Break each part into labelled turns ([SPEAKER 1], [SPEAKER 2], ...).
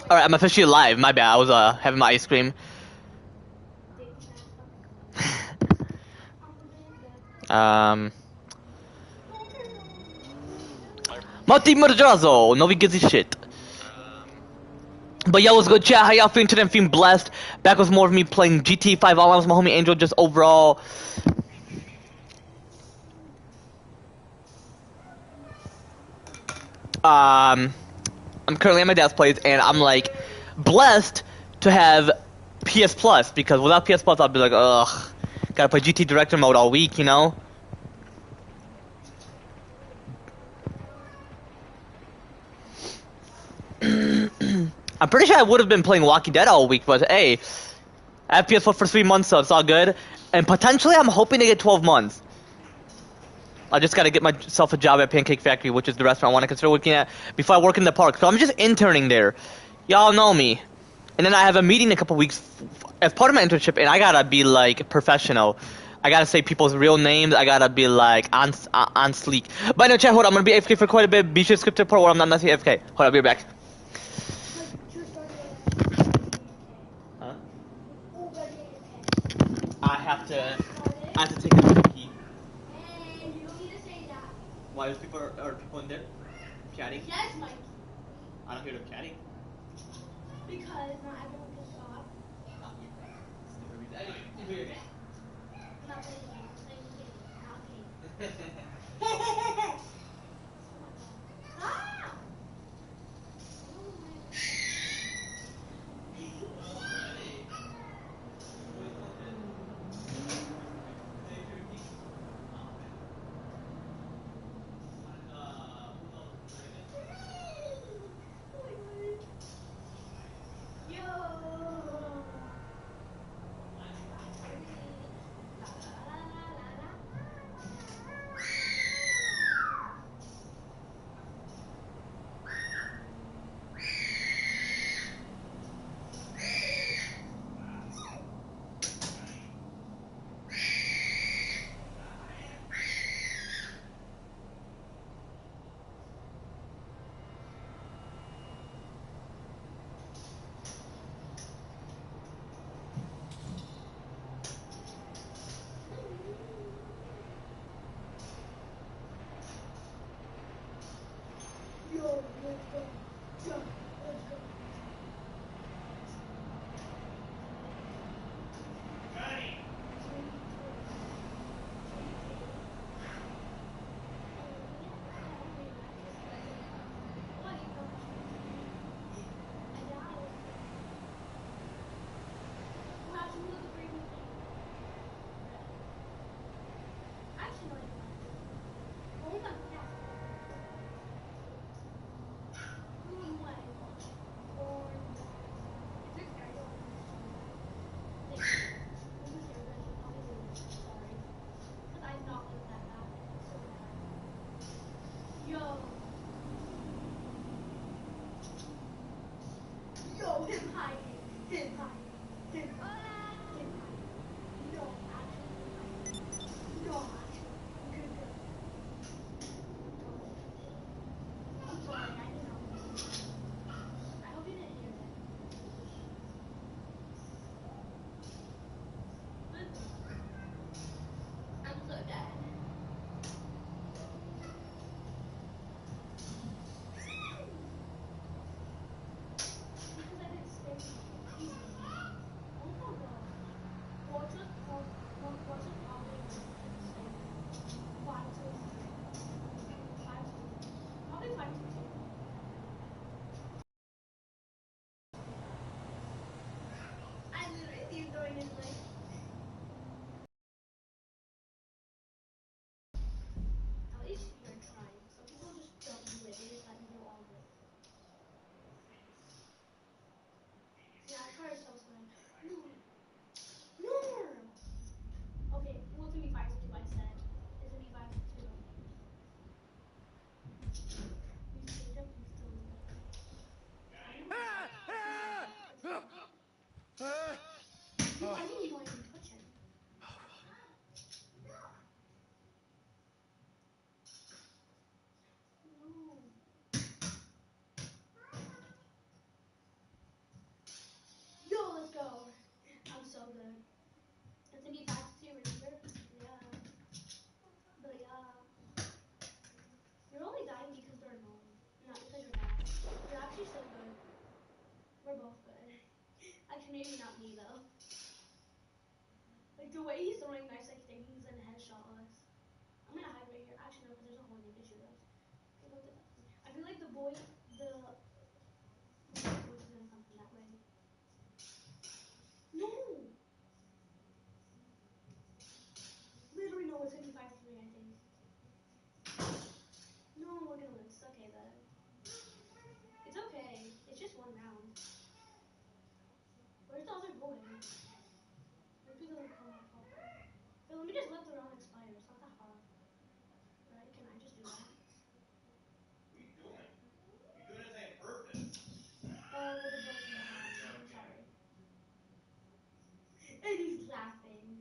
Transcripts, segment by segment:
[SPEAKER 1] Alright, I'm officially live. My bad. I was having my ice cream. um. Mati Murdrazo! Nobody gives a shit. But yo, what's good, chat? How y'all feeling today? I'm feeling blessed. Back with more of me playing GTA 5 Online with my homie Angel. Just overall. I'm currently at my dad's place, and I'm like blessed to have PS Plus because without PS Plus, I'd be like, ugh, gotta play GT Director mode all week, you know? I'm pretty sure I would have been playing Walking Dead all week, but hey, I have PS4 for 3 months, so it's all good. And potentially, I'm hoping to get 12 months. I just gotta get myself a job at Pancake Factory, which is the restaurant I want to consider working at before I work in the park. So I'm just interning there. Y'all know me. And then I have a meeting in a couple weeks as part of my internship, and I gotta be like professional. I gotta say people's real names. I gotta be like on sleek. But no, chat, hold on. I'm gonna be AFK for quite a bit. Be sure to skip to the part where I'm not necessarily AFK. Hold on, I'll be right back. Huh? I have to take a pee. Why? Are people in there chatting?
[SPEAKER 2] Yes, Mike.
[SPEAKER 1] I don't hear them chatting.
[SPEAKER 2] Because not everyone can stop.
[SPEAKER 1] Anyway,
[SPEAKER 2] Not really. Ah!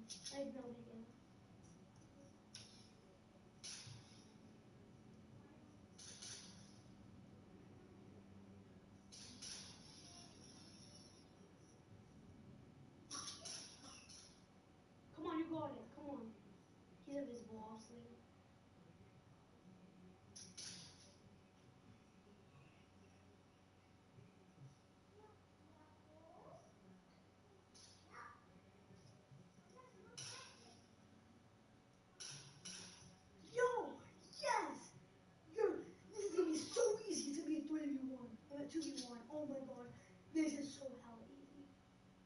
[SPEAKER 2] I have no idea. Come on, you got it. Come on. He's invisible, obviously. Yo! Yes! This is gonna be so easy to be a 3v1. I'm a 2v1. Oh my god. This is so hella easy.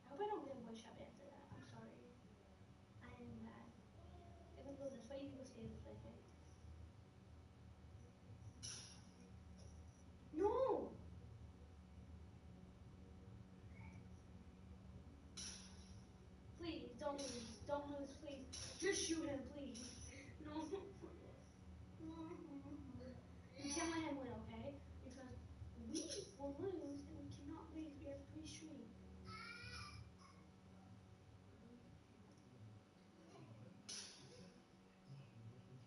[SPEAKER 2] I hope I don't get one shot after that. I'm sorry. I am mad. If I go this way, you can go stay this way, okay? No! Please, don't lose. Don't lose, please. Just shoot him, please. No. You can't let him win, okay? Because we will lose and we cannot leave. We have 3 streak.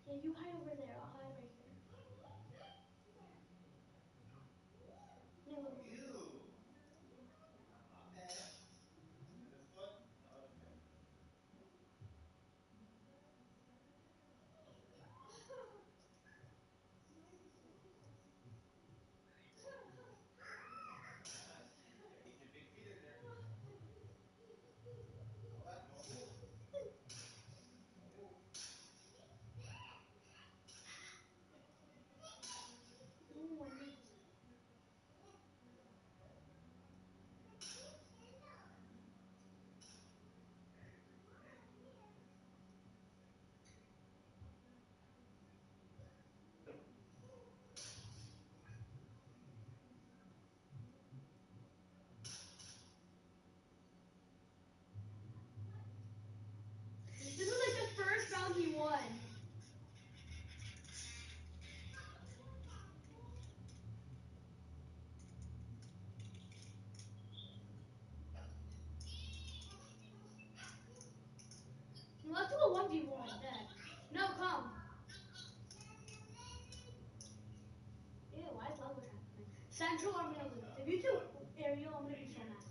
[SPEAKER 2] Yeah, you hide over there. I'll hide right here. Yeah, look. Oh, I know. This is like the first round he won. Let's do a 1v1 then. No, come. Ew, why is love happening? Central, I'm gonna lose. If you do aerial, I'm gonna be so mad.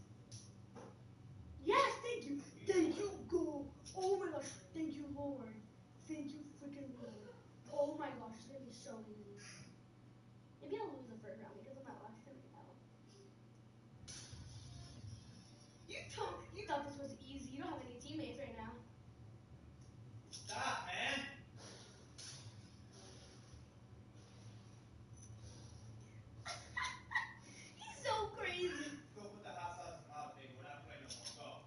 [SPEAKER 2] Yes, thank you. Thank you, go. Oh my gosh, thank you, Lord. Thank you, freaking Lord. Oh my gosh, it's gonna be so easy. Maybe I'll lose the first round because I'm not watching right now. You thought this was easy. You don't have any teammates right now.
[SPEAKER 3] Stop, man!
[SPEAKER 2] He's so crazy.
[SPEAKER 3] Go put the hot sauce in the hot baby. We're not playing no more. Go.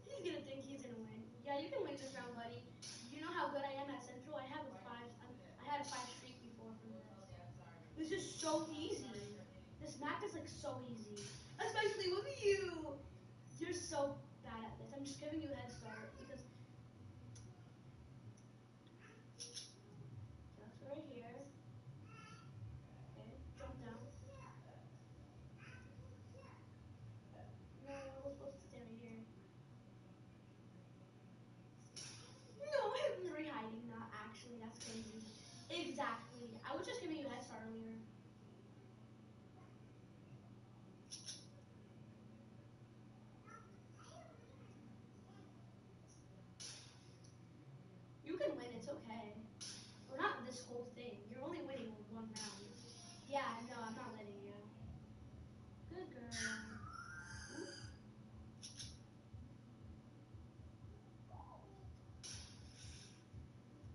[SPEAKER 2] He's gonna think he's gonna win. Yeah, you can win this round, buddy. You know how good I am at Central. I have a 5. I had a 5 streak before from this. This is so easy. This map is like so easy, especially with you. You're so bad at this. I'm just giving you a head start because just right here. Okay, jump down. No, we're supposed to stay right here. No, I'm re-hiding, not actually. That's crazy. Exactly. I was just giving you a head start earlier. You can win, it's okay. Or not this whole thing. You're only winning with 1 round. Yeah, no, I'm not letting you. Good girl.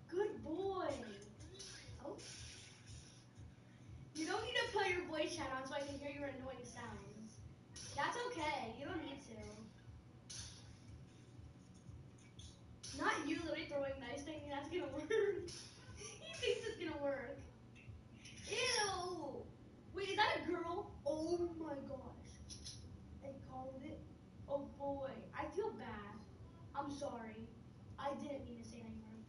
[SPEAKER 2] Good boy. Oh. You don't need to put your voice chat on so I can hear your annoying sounds. That's okay. You don't need to. Not you literally throwing nice thinking that's gonna work. He thinks it's gonna work. Ew! Wait, is that a girl? Oh my gosh. They called it. Oh boy. I feel bad. I'm sorry. I didn't mean to say that word.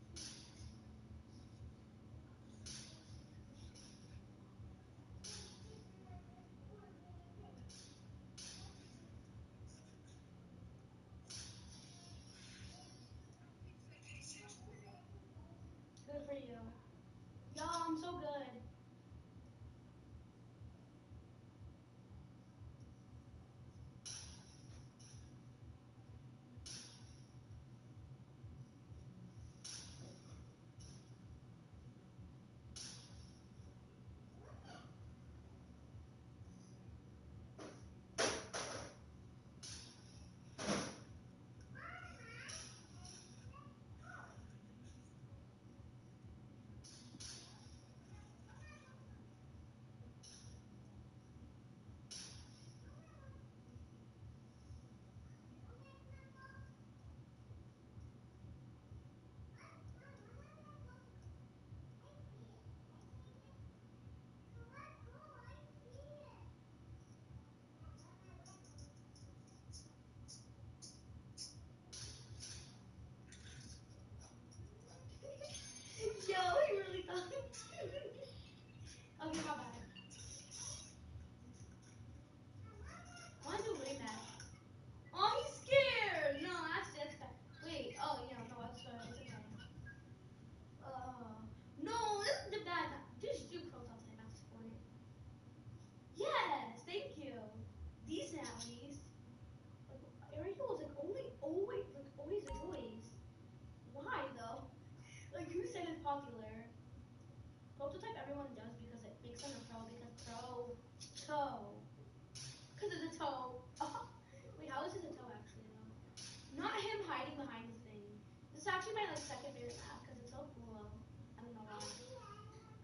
[SPEAKER 2] actually my like second favorite map because it's so cool. I don't know why.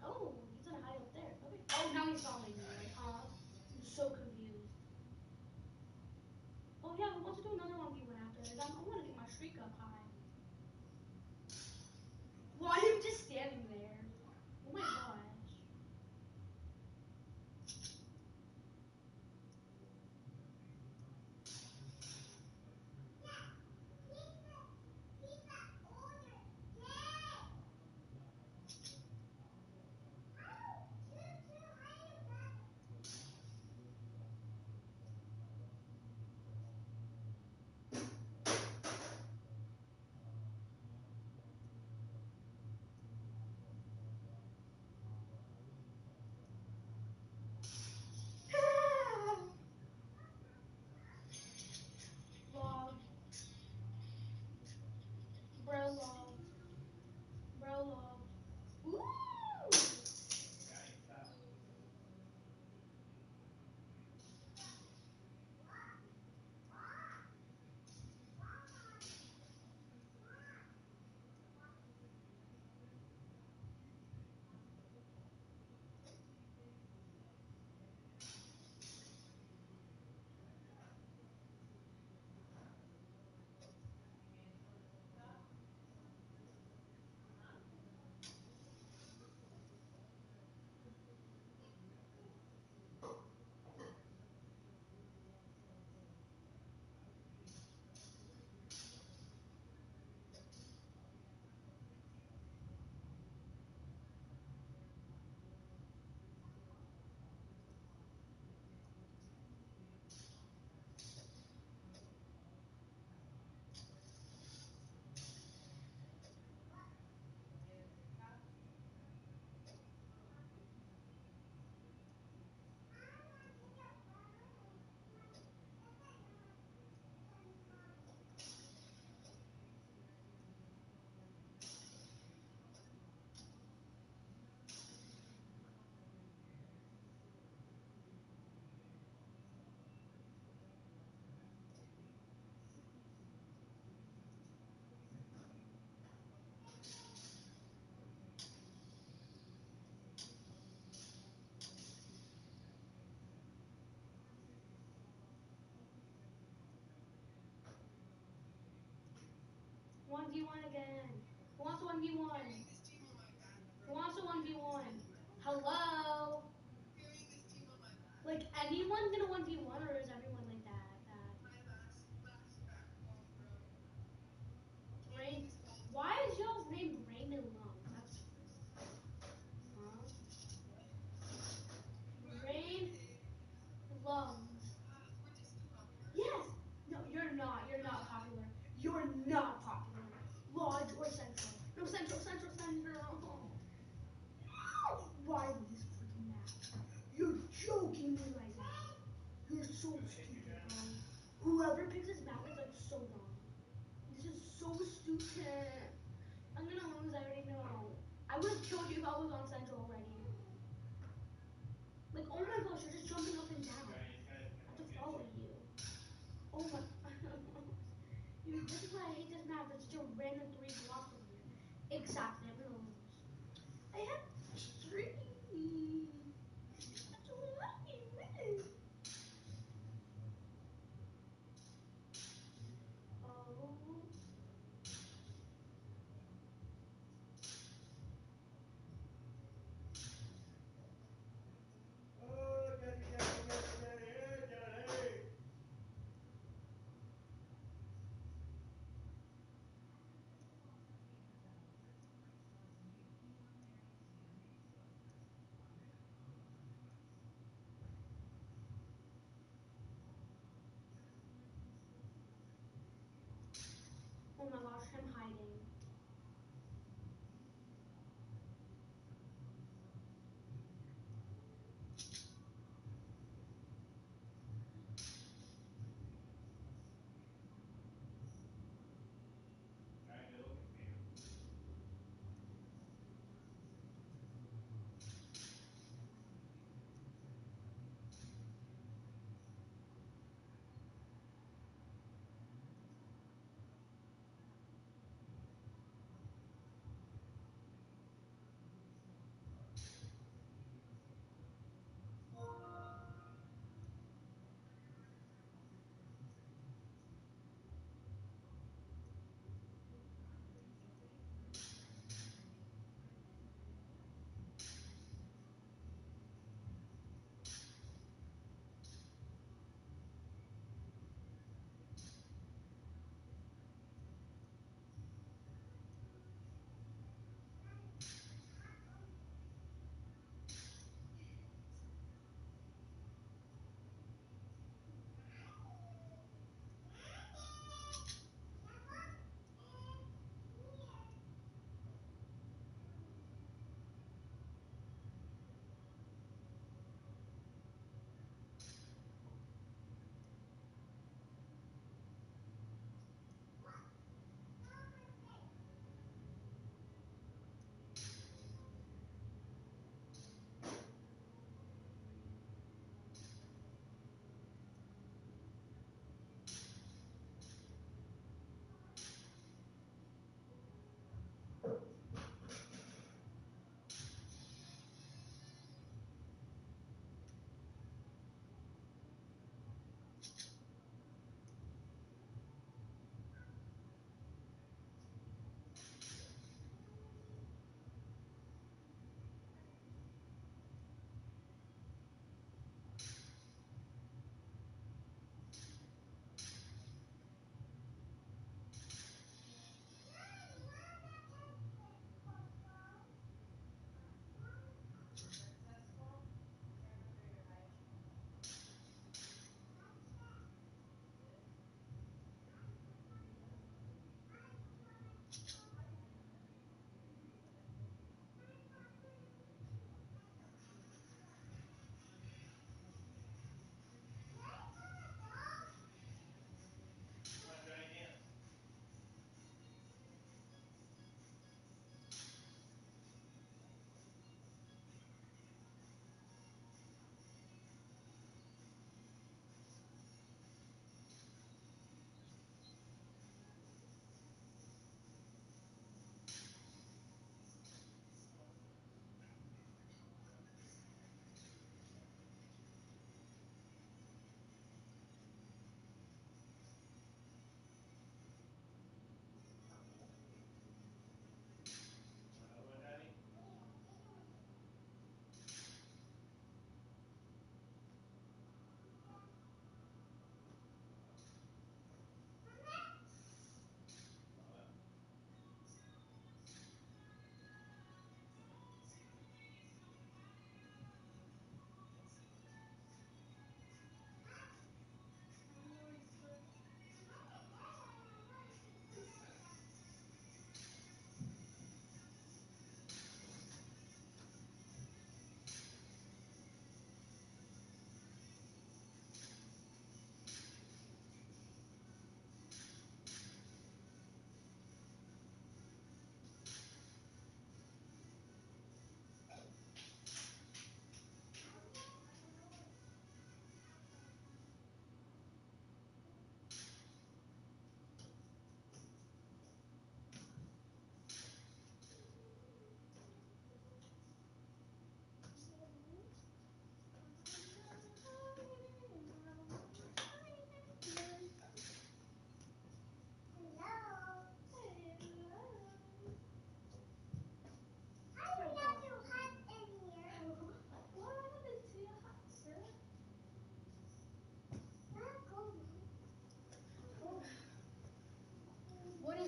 [SPEAKER 2] Oh, he's gonna hide up there. Okay. Oh, now he's following me. Like, huh? I'm so confused. Oh yeah, we want to do another 1v1 after this. I want to get my streak up high. Why are you just standing there? Oh my gosh. Log. Bro log. Bro log. Ooh! One v one again. Who wants a 1v1? Who wants a 1v1? Hello? Like anyone gonna 1v1 or is everyone like that? Rain. Why is y'all's name Raymond Lungs? That's huh? Rain Lungs. Yes. No, you're not. You're not popular. You're not popular. Lodge or Central. No, Central, Central, Central. Why this freaking map? You're joking me right now. You're so stupid, bro. Whoever picks this map is like so dumb. This is so stupid. I'm gonna lose, I already know. I would have killed you if I was on Central already. Like, oh my gosh, you're just jumping up and down. I have to follow you. Oh my. Dude, this is why I hate this map. It's just a random 3 blocks from here. Exactly, I'm gonna lose. I have 3. That's a lucky win. Oh.
[SPEAKER 3] Oh, Daddy, Daddy, Daddy, Daddy, hey, Daddy.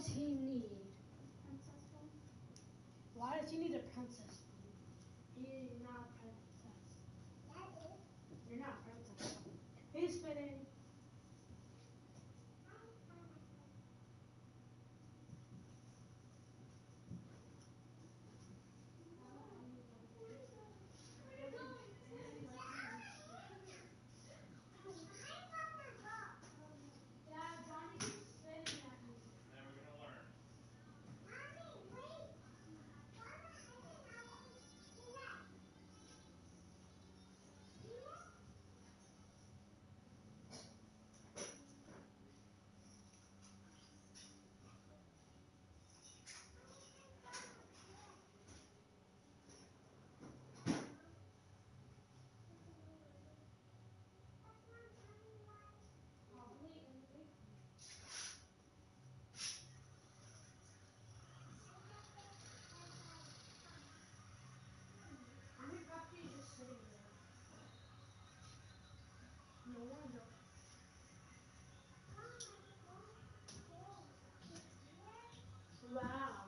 [SPEAKER 2] does he need? Princess phone? Why does he need a princess phone? He's not a princess. You're not a princess. He's spinning. Dad, Johnny keeps spinning at me.
[SPEAKER 3] Never gonna learn.
[SPEAKER 2] Probably in the big room. I think Poppy is just sitting there. No wonder. Wow.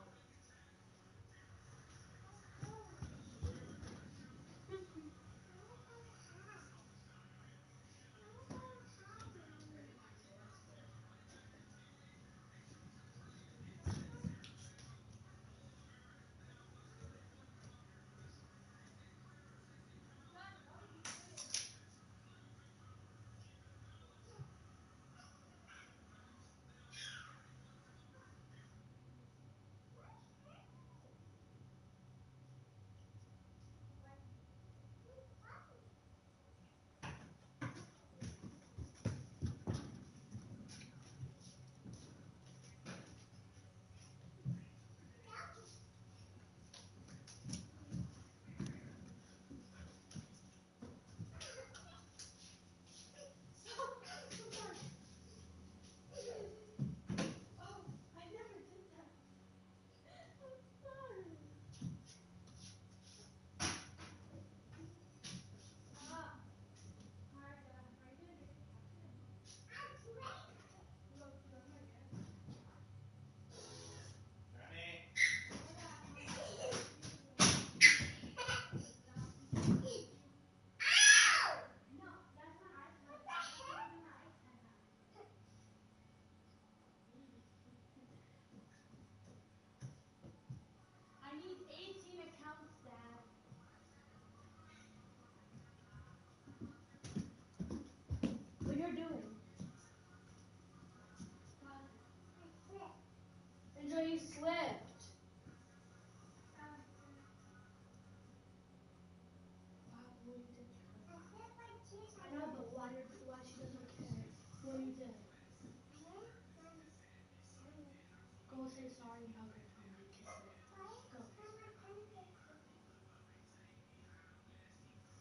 [SPEAKER 2] Oh, I never did that. I'm sorry. Martha, are you gonna get your captain? Look, I'm gonna get it.
[SPEAKER 3] Johnny.
[SPEAKER 2] No, that's my iPad. That's my iPad. I need 18 accounts, Dad. What you're doing? Enjoy, you slipped. Wow, well, you did terrible. I know, but why she doesn't care? Well, you did. Go say sorry and hug her, Tony. Kiss her. Go.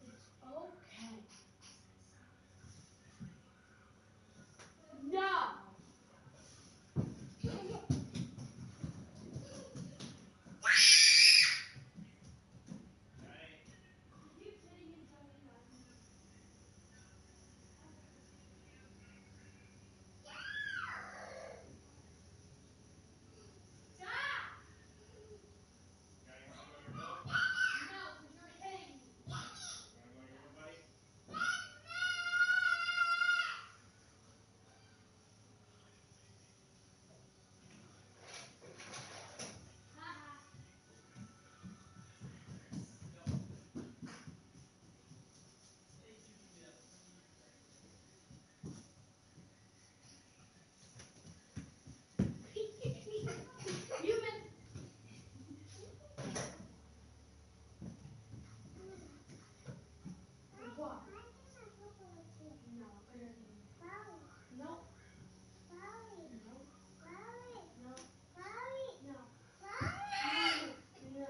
[SPEAKER 2] It's okay. No!
[SPEAKER 3] Johnny.
[SPEAKER 2] You keep sitting in Johnny's lap. Stop!
[SPEAKER 3] Johnny, wanna go to your room?
[SPEAKER 2] No, because you're hitting me.
[SPEAKER 3] You wanna go to your room, buddy?
[SPEAKER 2] Haha. You meant. What? No, I don't need. No. No. No. No. No. No.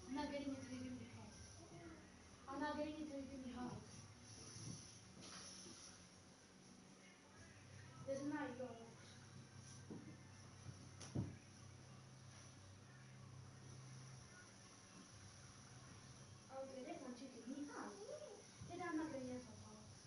[SPEAKER 2] I'm not getting it till you give me hugs. I'm not getting it till you give me hugs. This is not yours. I'll get it once you give me hugs. Dad, I'm not getting it till hugs.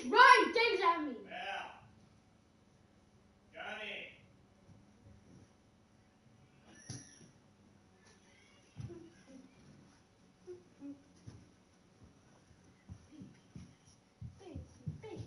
[SPEAKER 2] throwing things at me.
[SPEAKER 3] Yeah. Johnny.
[SPEAKER 2] Baby.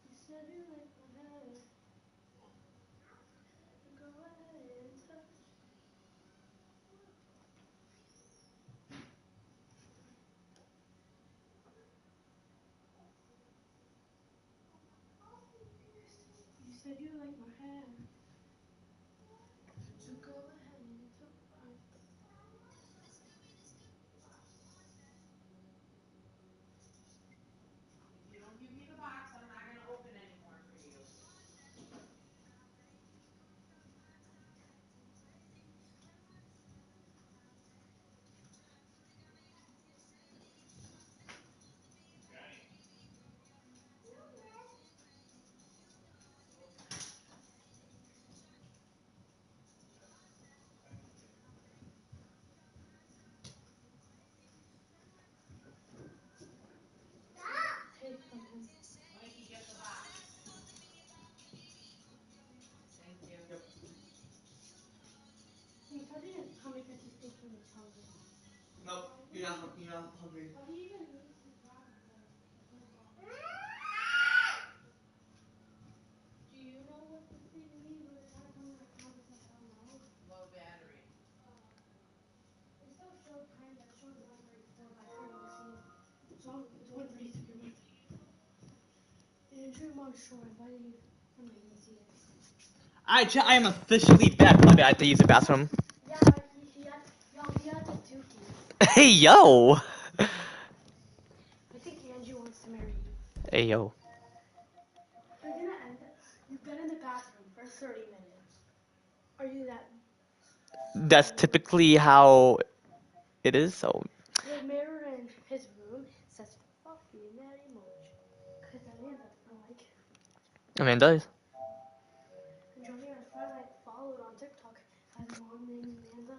[SPEAKER 2] You said you like my hair. Go ahead and touch. You said you like my hair. So go ahead and touch.
[SPEAKER 4] If you don't give me the box, I'm not going to open anymore for you.
[SPEAKER 2] Take from him.
[SPEAKER 4] Mikey, get the box. Thank you.
[SPEAKER 2] He's probably gonna tell me because he thinks I'm hungry.
[SPEAKER 1] Nope, you're not hungry.
[SPEAKER 2] How do you even use his box? Do you know what this thing means? Or is that something that comes with I don't know?
[SPEAKER 4] Low battery.
[SPEAKER 2] It still shows time that shows 134 by turning the scene. So it's 133 or 138. And 2 months short, why do you I'm not even see it?
[SPEAKER 1] Alright, chat, I am officially back. My bad, I had to use the bathroom.
[SPEAKER 2] Yeah, he had the dookie.
[SPEAKER 1] Hey, yo!
[SPEAKER 2] I think Angie wants to marry you.
[SPEAKER 1] Hey, yo.
[SPEAKER 2] You're gonna end it. You've been in the bathroom for 30 minutes. Are you that?
[SPEAKER 1] That's typically how it is, so...
[SPEAKER 2] The mirror in his room says, fuck you, Natty Mulch. Because Amanda doesn't like it.
[SPEAKER 1] Amanda is.
[SPEAKER 2] And Johnny, our friend I followed on TikTok, has a mom named Amanda.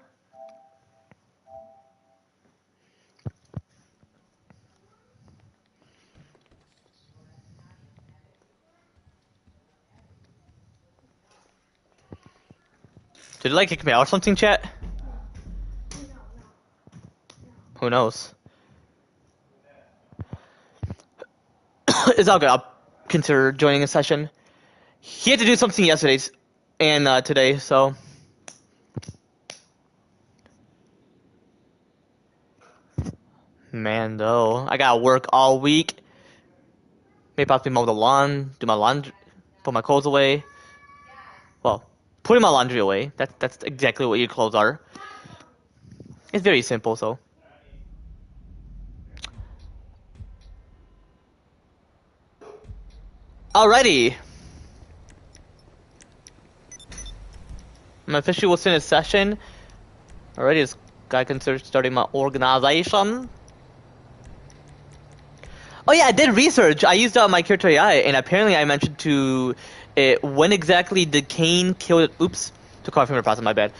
[SPEAKER 1] Did it like kick me out or something, chat?
[SPEAKER 2] No.
[SPEAKER 1] Who knows? It's all good. I'll consider joining a session. He had to do something yesterday and today, so... Man, though. I gotta work all week. Maybe possibly mow the lawn, do my laundry, put my clothes away. Well, putting my laundry away. That's exactly what your clothes are. It's very simple, so... Alrighty. I'm officially within a session. Already, this guy considers starting my organization. Oh yeah, I did research. I used my character AI, and apparently I mentioned to it when exactly did Cain kill... Oops, took off from the process, my bad.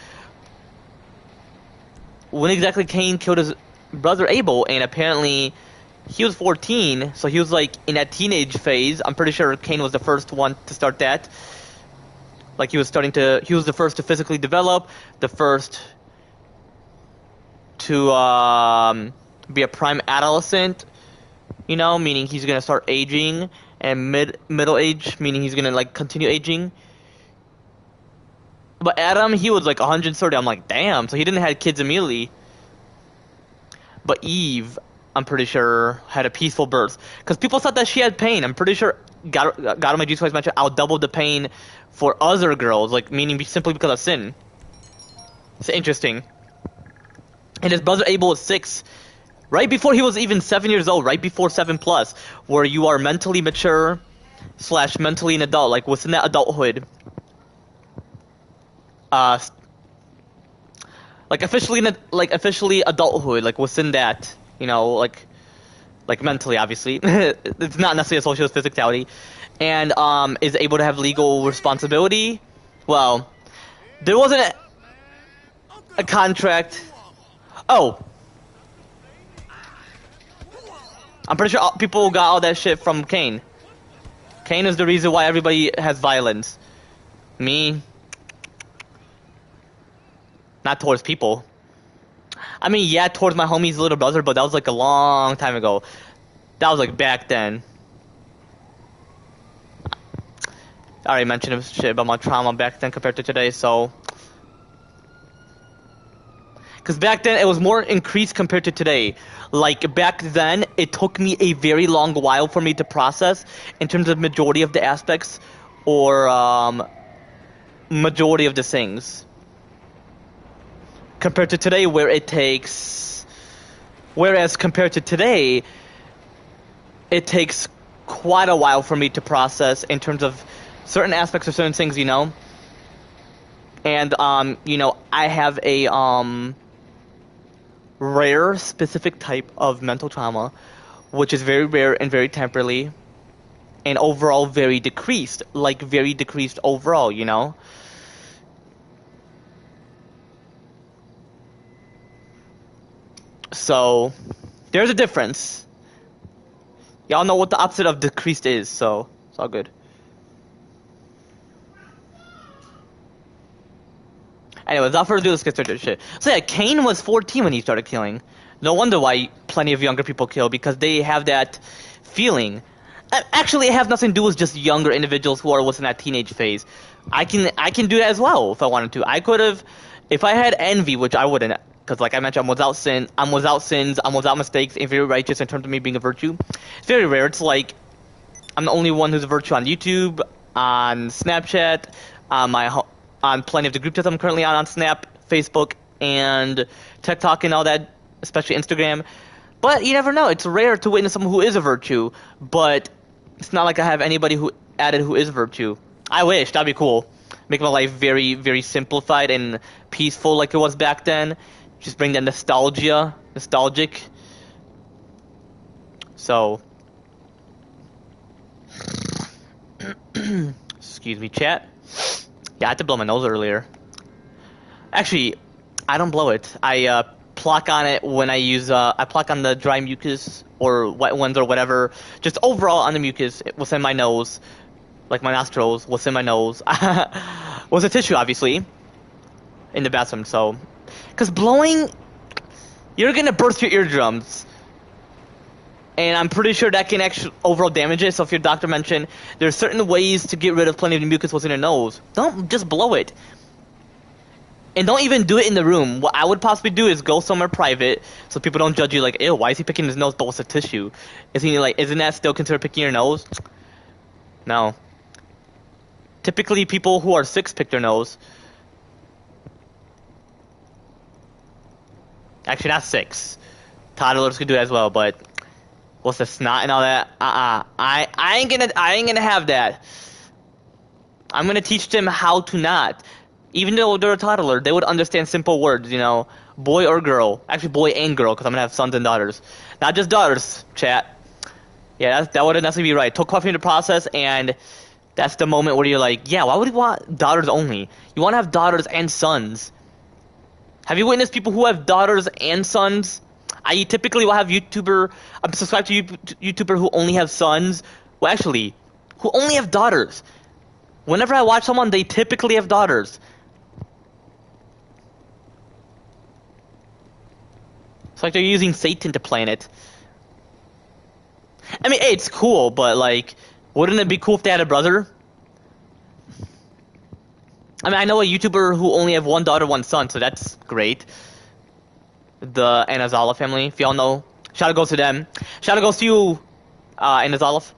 [SPEAKER 1] When exactly Cain killed his brother Abel, and apparently he was 14, so he was like in that teenage phase. I'm pretty sure Cain was the first one to start that. Like he was the first to physically develop, the first to be a prime adolescent, you know, meaning he's gonna start aging, and middle age, meaning he's gonna like continue aging. But Adam, he was like 130. I'm like, damn, so he didn't have kids immediately. But Eve, I'm pretty sure, had a peaceful birth. Because people thought that she had pain. I'm pretty sure God Almighty Jesus Christ mentioned, I'll double the pain for other girls, like meaning simply because of sin. It's interesting. And his brother Abel was 6. Right before he was even 7 years old, right before 7+, where you are mentally mature / mentally an adult, like within that adulthood. uh, like officially adulthood, like within that, you know, like mentally, obviously, it's not necessarily associated with physicality, and is able to have legal responsibility. Well, there wasn't a contract. Oh, I'm pretty sure people got all that shit from Kane. Kane is the reason why everybody has violence. Me, not towards people. I mean, yeah, towards my homie's little brother, but that was like a long time ago. That was like back then. I already mentioned shit about my trauma back then compared to today, so. Because back then it was more increased compared to today. Like back then, it took me a very long while for me to process in terms of majority of the aspects or majority of the things. Compared to today, where it takes. Whereas compared to today, it takes quite a while for me to process in terms of certain aspects of certain things, you know. And you know, I have a rare specific type of mental trauma, which is very rare and very temporary, and overall very decreased, like very decreased overall, you know. So there's a difference. Y'all know what the opposite of decreased is, so it's all good. Anyways, without further ado, let's get started with shit. So yeah, Kane was 14 when he started killing. No wonder why plenty of younger people kill, because they have that feeling. Actually, it has nothing to do with just younger individuals who are within that teenage phase. I can do that as well if I wanted to. I could have, if I had envy, which I wouldn't, because like I mentioned, I'm without sin, I'm without sins, I'm without mistakes, and very righteous in terms of me being a virtue. It's very rare. It's like I'm the only one who's a virtue on YouTube, on Snapchat, on plenty of the group chats I'm currently on Snap, Facebook, and TikTok and all that, especially Instagram. But you never know. It's rare to witness someone who is a virtue, but it's not like I have anybody who is a virtue. I wish. That'd be cool. Make my life very, very simplified and peaceful like it was back then. Just bring that nostalgic. So, excuse me, chat. Yeah, I had to blow my nose earlier. Actually, I don't blow it. I pluck on it when I use. I pluck on the dry mucus or wet ones or whatever. Just overall on the mucus within my nose, like my nostrils, within my nose. Was a tissue, obviously, in the bathroom. So, because blowing, you're gonna burst your eardrums. And I'm pretty sure that can actually overall damage it. So if your doctor mentioned there's certain ways to get rid of plenty of the mucus within your nose, don't just blow it. And don't even do it in the room. What I would possibly do is go somewhere private so people don't judge you like, ew, why is he picking his nose but with a tissue? Isn't that still considered picking your nose? No. Typically people who are 6 pick their nose. Actually not 6. Toddlers could do it as well, but what's the snot and all that? I ain't gonna have that. I'm gonna teach them how to not. Even though they're a toddler, they would understand simple words, you know, boy or girl. Actually, boy and girl, because I'm gonna have sons and daughters, not just daughters. Chat. Yeah, that wouldn't necessarily be right. Took coffee in the process, and that's the moment where you're like, yeah, why would you want daughters only? You want to have daughters and sons. Have you witnessed people who have daughters and sons? I typically will have I'm subscribed to YouTuber who only have sons. Well, actually, who only have daughters. Whenever I watch someone, they typically have daughters. It's like they're using Satan to plan it. I mean, hey, it's cool, but like, wouldn't it be cool if they had a brother? I mean, I know a YouTuber who only have one daughter, one son, so that's great. The Anazala family, if y'all know. Shout out goes to them. Shout out goes to you, Anazala.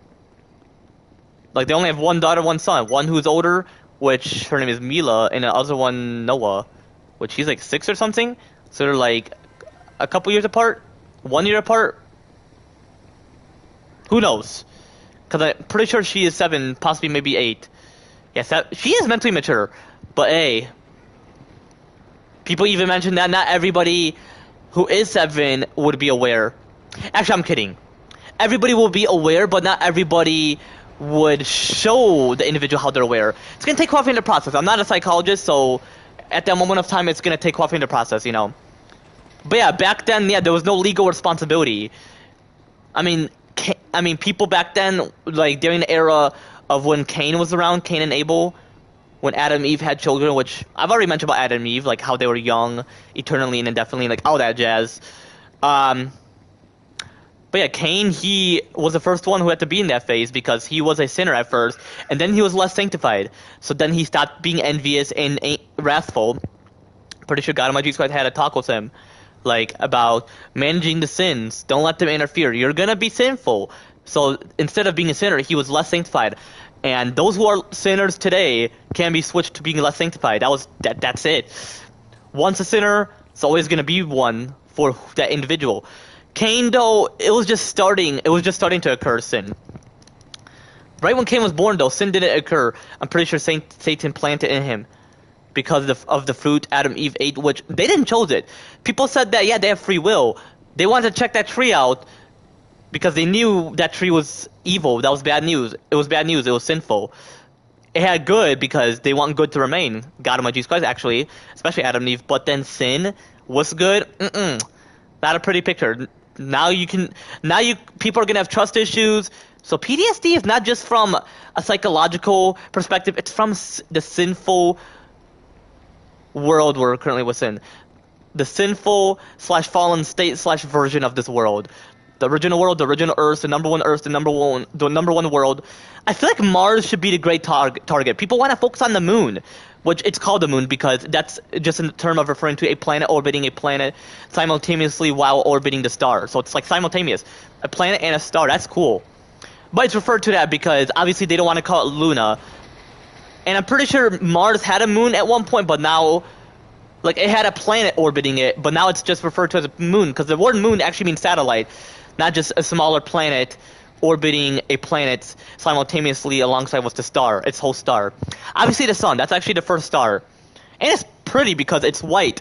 [SPEAKER 1] Like, they only have one daughter, one son. One who's older, which her name is Mila, and the other one, Noah, which he's like 6 or something. So they're like a couple years apart, 1 year apart. Who knows? Because I'm pretty sure she is 7, possibly maybe 8. Yes, she is mentally mature. But hey, People even mentioned that not everybody who is 7 would be aware. Actually, I'm kidding. Everybody will be aware, but not everybody would show the individual how they're aware. It's going to take coffee in the process. I'm not a psychologist, so at that moment of time, it's going to take coffee in the process, you know. But yeah, back then, yeah, there was no legal responsibility. I mean, people back then, like during the era of when Cain was around, Cain and Abel, when Adam and Eve had children, which I've already mentioned about Adam and Eve, like how they were young, eternally and indefinitely, like all that jazz. But yeah, Cain, he was the first one who had to be in that phase because he was a sinner at first, and then he was less sanctified. So then he stopped being envious and wrathful. Pretty sure God Almighty Jesus Christ had a talk with him, like, about managing the sins. Don't let them interfere. You're gonna be sinful. So instead of being a sinner, he was less sanctified. And those who are sinners today can be switched to being less sanctified. That's it. Once a sinner, it's always gonna be one for that individual. Cain, though, it was just starting to occur, sin. Right when Cain was born, though, sin didn't occur. I'm pretty sure Satan planted in him because of the fruit Adam and Eve ate, which they didn't choose it. People said that, yeah, they have free will. They wanted to check that tree out because they knew that tree was evil. That was bad news. It was bad news. It was sinful. It had good because they want good to remain. God Almighty Jesus Christ, actually, especially Adam and Eve. But then sin was good. Not a pretty picture. Now people are gonna have trust issues. So PTSD is not just from a psychological perspective. It's from the sinful world we're currently within. The sinful / fallen state / version of this world. The original world, the original Earth, the number one Earth, the number one world. I feel like Mars should be the great target. People want to focus on the moon, which it's called the moon because that's just a term of referring to a planet orbiting a planet simultaneously while orbiting the star. So it's like simultaneous. A planet and a star, that's cool. But it's referred to that because obviously they don't want to call it Luna. And I'm pretty sure Mars had a moon at one point, but now, like, it had a planet orbiting it, but now it's just referred to as a moon because the word moon actually means satellite, not just a smaller planet orbiting a planet simultaneously alongside with the star, its whole star. Obviously the sun, that's actually the first star. And it's pretty because it's white.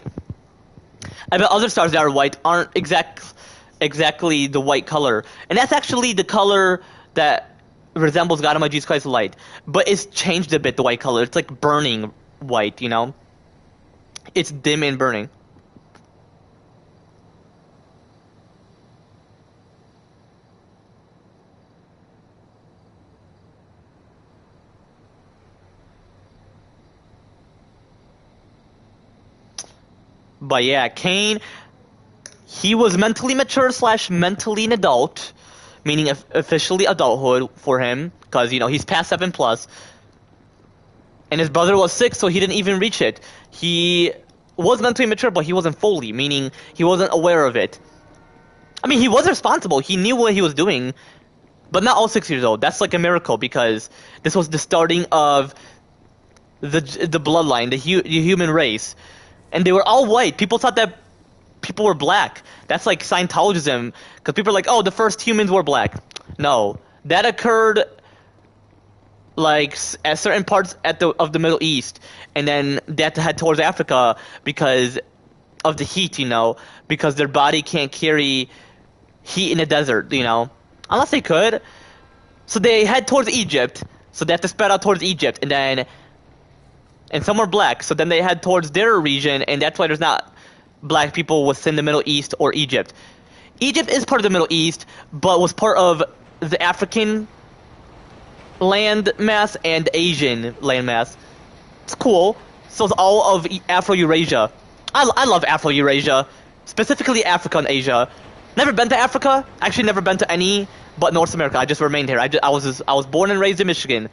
[SPEAKER 1] I bet other stars that are white aren't exactly the white color. And that's actually the color that resembles God Almighty Jesus Christ's light. But it's changed a bit, the white color. It's like burning white, you know? It's dim and burning. But yeah, Cain, he was mentally mature / mentally an adult, meaning officially adulthood for him, because, you know, he's past 7 plus. And his brother was 6, so he didn't even reach it. He was mentally mature, but he wasn't fully, meaning he wasn't aware of it. I mean, he was responsible. He knew what he was doing, but not all 6 years old. That's like a miracle, because this was the starting of the bloodline, the human race. And they were all white. People thought that people were black. That's like Scientologism, because people are like, oh, the first humans were black. No, that occurred like at certain parts of the Middle East, and then they had to head towards Africa because of the heat, you know, because their body can't carry heat in the desert, you know, unless they could. So they head towards Egypt, so they have to spread out towards Egypt, and some are black, so then they head towards their region, and that's why there's not black people within the Middle East or Egypt. Egypt is part of the Middle East, but was part of the African land mass and Asian land mass. It's cool. So it's all of Afro-Eurasia. I love Afro-Eurasia, specifically Africa and Asia. Never been to Africa. Actually, never been to any but North America. I just remained here. I was born and raised in Michigan.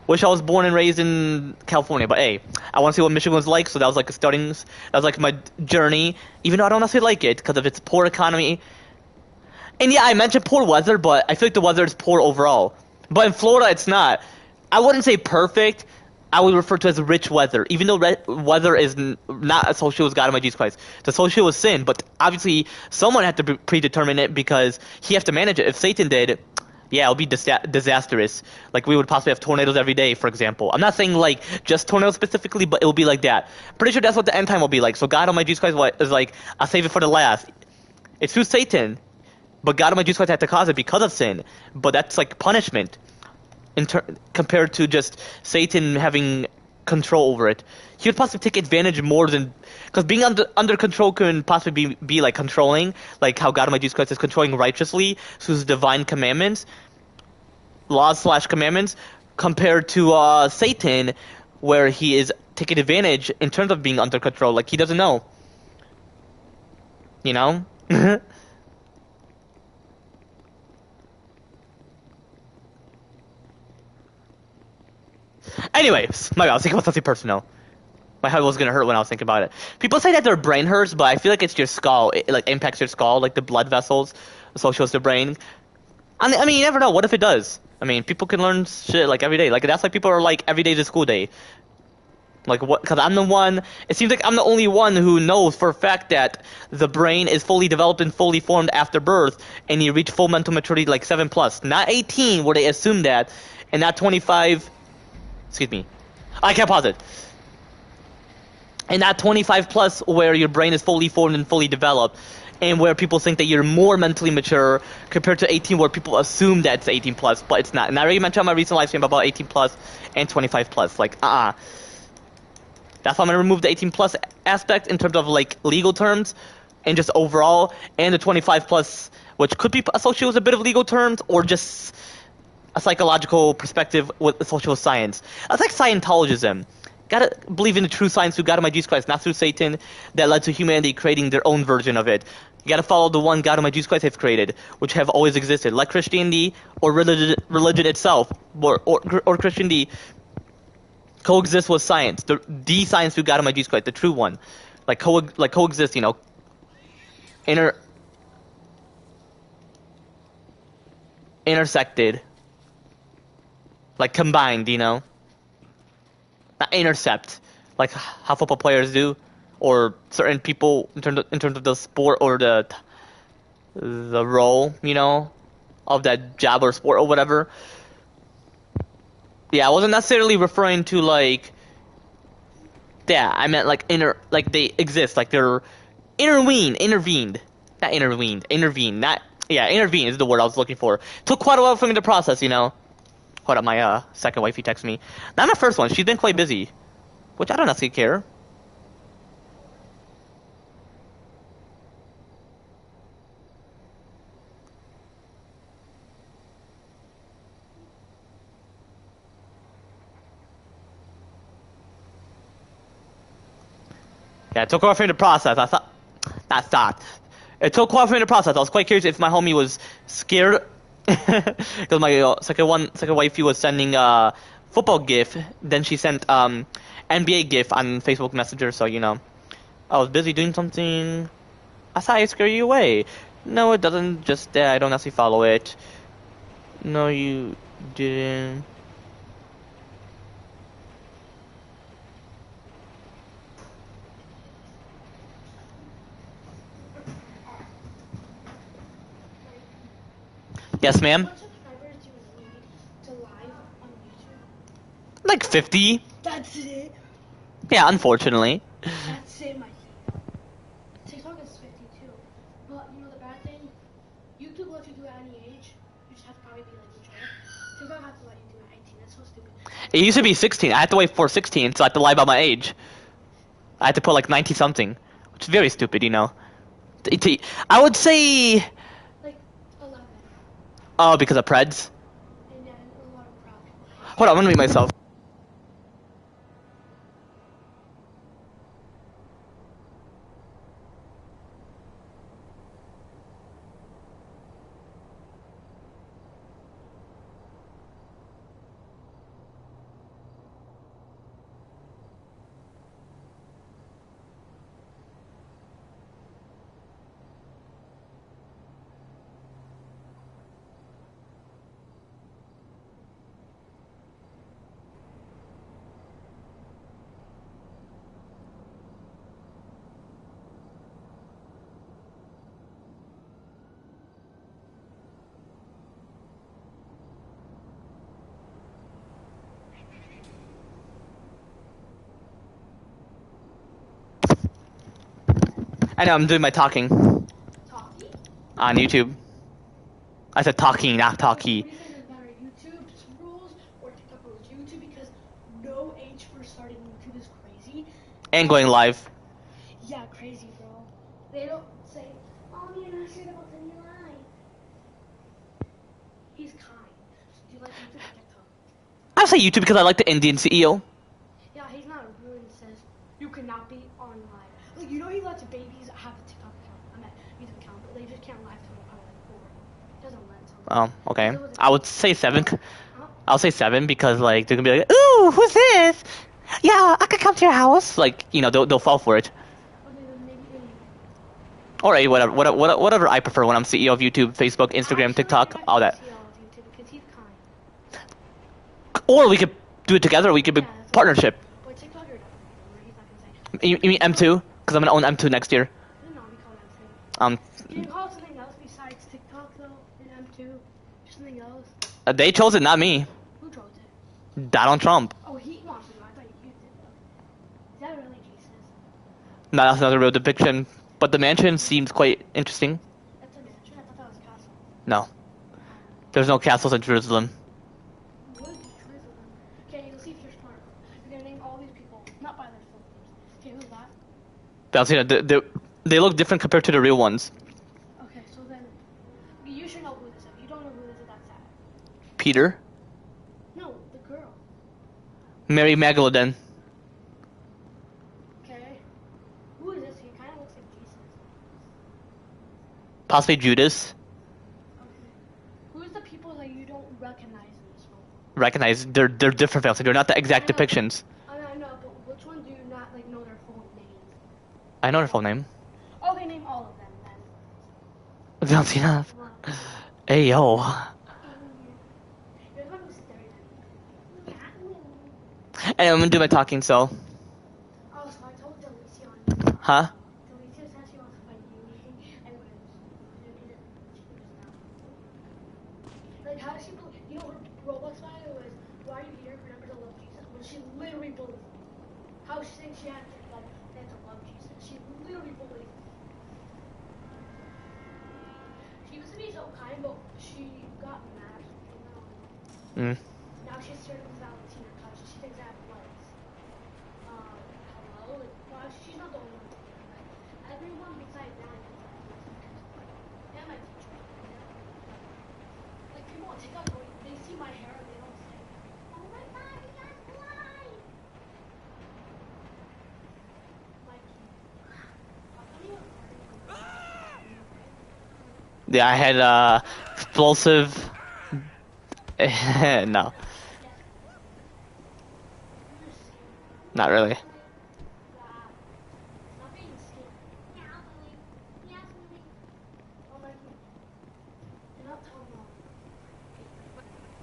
[SPEAKER 1] Wish I was born and raised in California, but hey, I want to see what Michigan was like, so that was like that was like my journey, even though I don't necessarily like it because of its poor economy. And yeah, I mentioned poor weather, but I feel like the weather is poor overall. But in Florida, it's not. I wouldn't say perfect. I would refer to it as rich weather, even though weather is not associated with God Almighty Jesus Christ. It's associated with sin, but obviously someone had to predetermine it because he has to manage it. If Satan did, Yeah, it'll be disastrous. Like we would possibly have tornadoes every day, for example. I'm not saying like just tornadoes specifically, but it will be like that. Pretty sure that's what the end time will be like. So God Almighty Jesus Christ is like, I'll save it for the last. It's through Satan, but God Almighty Jesus Christ had to cause it because of sin. But that's like punishment compared to just Satan having control over it. He would possibly take advantage more than because being under control can possibly be like controlling, like how God Almighty Jesus Christ is controlling righteously through His divine commandments, laws / commandments, compared to Satan, where he is taking advantage in terms of being under control. Like he doesn't know, you know. Anyways, my God, I was thinking about something personal. My head was gonna hurt when I was thinking about it. People say that their brain hurts, but I feel like it's your skull. It like impacts your skull, like the blood vessels associated with the brain. I mean, you never know. What if it does? I mean, people can learn shit like every day. Like that's why people are like every day is a school day. Like what? Because I'm the one. It seems like I'm the only one who knows for a fact that the brain is fully developed and fully formed after birth, and you reach full mental maturity like 7 plus, not 18, where they assume that, and not 25. Excuse me. I can't pause it. And not 25 plus, where your brain is fully formed and fully developed, and where people think that you're more mentally mature compared to 18, where people assume that it's 18 plus, but it's not. And I already mentioned on my recent live stream about 18 plus and 25 plus. Like, That's why I'm gonna remove the 18 plus aspect in terms of like legal terms, and just overall, and the 25 plus, which could be associated with a bit of legal terms, or just a psychological perspective with social science. It's like Scientologism. Gotta believe in the true science through God Almighty Jesus Christ, not through Satan, that led to humanity creating their own version of it. You gotta follow the one God Almighty Jesus Christ has created, which have always existed, like Christianity or religion itself, or Christianity coexist with science, the science through God Almighty Jesus Christ, the true one, like coexist, you know, inter intersected, like combined, you know. Not intercept, like how football players do, or certain people in terms of the sport or the role, you know, of that job or sport or whatever. Yeah, I wasn't necessarily referring to like that. I meant like like they exist, like they're intervened, not intervened, not yeah, intervene is the word I was looking for. Took quite a while for me to process, you know. Hold up, my second wifey texted me. Not my first one. She's been quite busy. Which I don't necessarily care. Yeah, it took a while for me to process. I thought, not thought. It took a while for me to process. I was quite curious if my homie was scared, because my second wifey was sending football gif. Then she sent NBA gif on Facebook Messenger. So you know, I was busy doing something. I thought I scare you away. No, it doesn't. Just I don't necessarily follow it. No, you didn't. Yes, ma'am.
[SPEAKER 2] What subscribers do you need to live on YouTube?
[SPEAKER 1] Like 50.
[SPEAKER 2] That's it.
[SPEAKER 1] Yeah, unfortunately.
[SPEAKER 2] That's it, Mikey. TikTok is 52. But you know the bad thing? YouTube lets you do it at any age. You just have to probably be like mature. TikTok has to let you do it at 18. That's so stupid.
[SPEAKER 1] It used to be 16. I had to wait for 16, so I had to lie about my age. I had to put like 90 something, which is very stupid, you know. I would say,
[SPEAKER 2] Like 11.
[SPEAKER 1] oh, because of Preds.
[SPEAKER 2] And then a lot of proud people.
[SPEAKER 1] Hold on, I'm gonna mute myself. I know I'm doing my talking
[SPEAKER 2] Talkie?
[SPEAKER 1] on YouTube. I said talking, not talkie.
[SPEAKER 2] What do you think is better, YouTube's rules or TikTok rules? YouTube, because no age for starting YouTube is crazy.
[SPEAKER 1] And going live.
[SPEAKER 2] Yeah, crazy, bro. They don't say, "Mommy, you're not sure about the new line." He's kind. Do you like YouTube or TikTok?
[SPEAKER 1] I'll say YouTube because I like the Indian CEO.
[SPEAKER 2] Yeah, he's not rude and says you cannot be on live. Like, you know, he lets babies have a TikTok account. I mean, YouTube account, but they just can't live till they're probably like 4. He doesn't let them.
[SPEAKER 1] Oh, okay. I would say 7. I'll say 7 because like they're gonna be like, ooh, who's this? Yeah, I could come to your house. Like, you know, they'll fall for it.
[SPEAKER 2] Okay, then maybe 8.
[SPEAKER 1] Alright, whatever I prefer when I'm CEO of YouTube, Facebook, Instagram, TikTok, all that.
[SPEAKER 2] Because he's kind.
[SPEAKER 1] Or we could do it together. We could be
[SPEAKER 2] Yeah, that's
[SPEAKER 1] partnership.
[SPEAKER 2] Or TikTok or he's not gonna say.
[SPEAKER 1] You mean M2? Because I'm gonna own M2 next year.
[SPEAKER 2] No, we call him M2.
[SPEAKER 1] Um,
[SPEAKER 2] Can you call it something else besides TikTok though? In M2? Just something else?
[SPEAKER 1] they chose it, not me.
[SPEAKER 2] Who chose it?
[SPEAKER 1] Donald Trump.
[SPEAKER 2] Oh, he wants to. I thought you did. Is that really Jesus?
[SPEAKER 1] No, that's not a real depiction. But the mansion seems quite interesting.
[SPEAKER 2] That's a mansion. I thought that was a castle.
[SPEAKER 1] No, there's no castles in Jerusalem.
[SPEAKER 2] What is Jerusalem? Okay, you'll see if you're smart. You're gonna name all these people, not by their full names. Okay, who's that?
[SPEAKER 1] But you know, they look different compared to the real ones.
[SPEAKER 2] Okay, so then you should know who this is. If you don't know who this is, that's sad.
[SPEAKER 1] Peter,
[SPEAKER 2] No, the girl.
[SPEAKER 1] Mary Magdalene,
[SPEAKER 2] Okay. Who is this? He kind of looks like Jesus.
[SPEAKER 1] possibly Judas.
[SPEAKER 2] Okay. Who's the people that you don't recognize in this one?
[SPEAKER 1] Recognize they're different families. They're not the exact depictions.
[SPEAKER 2] I know, but which one do you not like know their full names?
[SPEAKER 1] I know their full name.
[SPEAKER 2] Okay, name all of them then.
[SPEAKER 1] Don't see that.
[SPEAKER 2] Come on.
[SPEAKER 1] Hey yo.
[SPEAKER 2] You're the one who stared at me.
[SPEAKER 1] And I'm gonna do my talking. So,
[SPEAKER 2] Oh, so I told Delicia.
[SPEAKER 1] huh?
[SPEAKER 2] Delicia said she wants to fight you. And like, how does she believe? You know, her Roblox bio was, "Why are you here? Remember to love Jesus." When she literally believed. How she thinks she had to, like, they had to love Jesus. She literally believed. She used to be so kind, but she got mad. You know?
[SPEAKER 1] Mm.
[SPEAKER 2] Now she's starting with Valentina because she thinks I have legs. Hello? Like, well, she's not the only one. Like, everyone besides Valentina. And my teacher. Like, people on TikTok, they see my hair and they don't say, "Oh my god, he has light!" Like, how come you
[SPEAKER 1] Yeah, I had explosive. No, not really.
[SPEAKER 2] Stop being scared. Yeah, oh my god. You're not telling mom.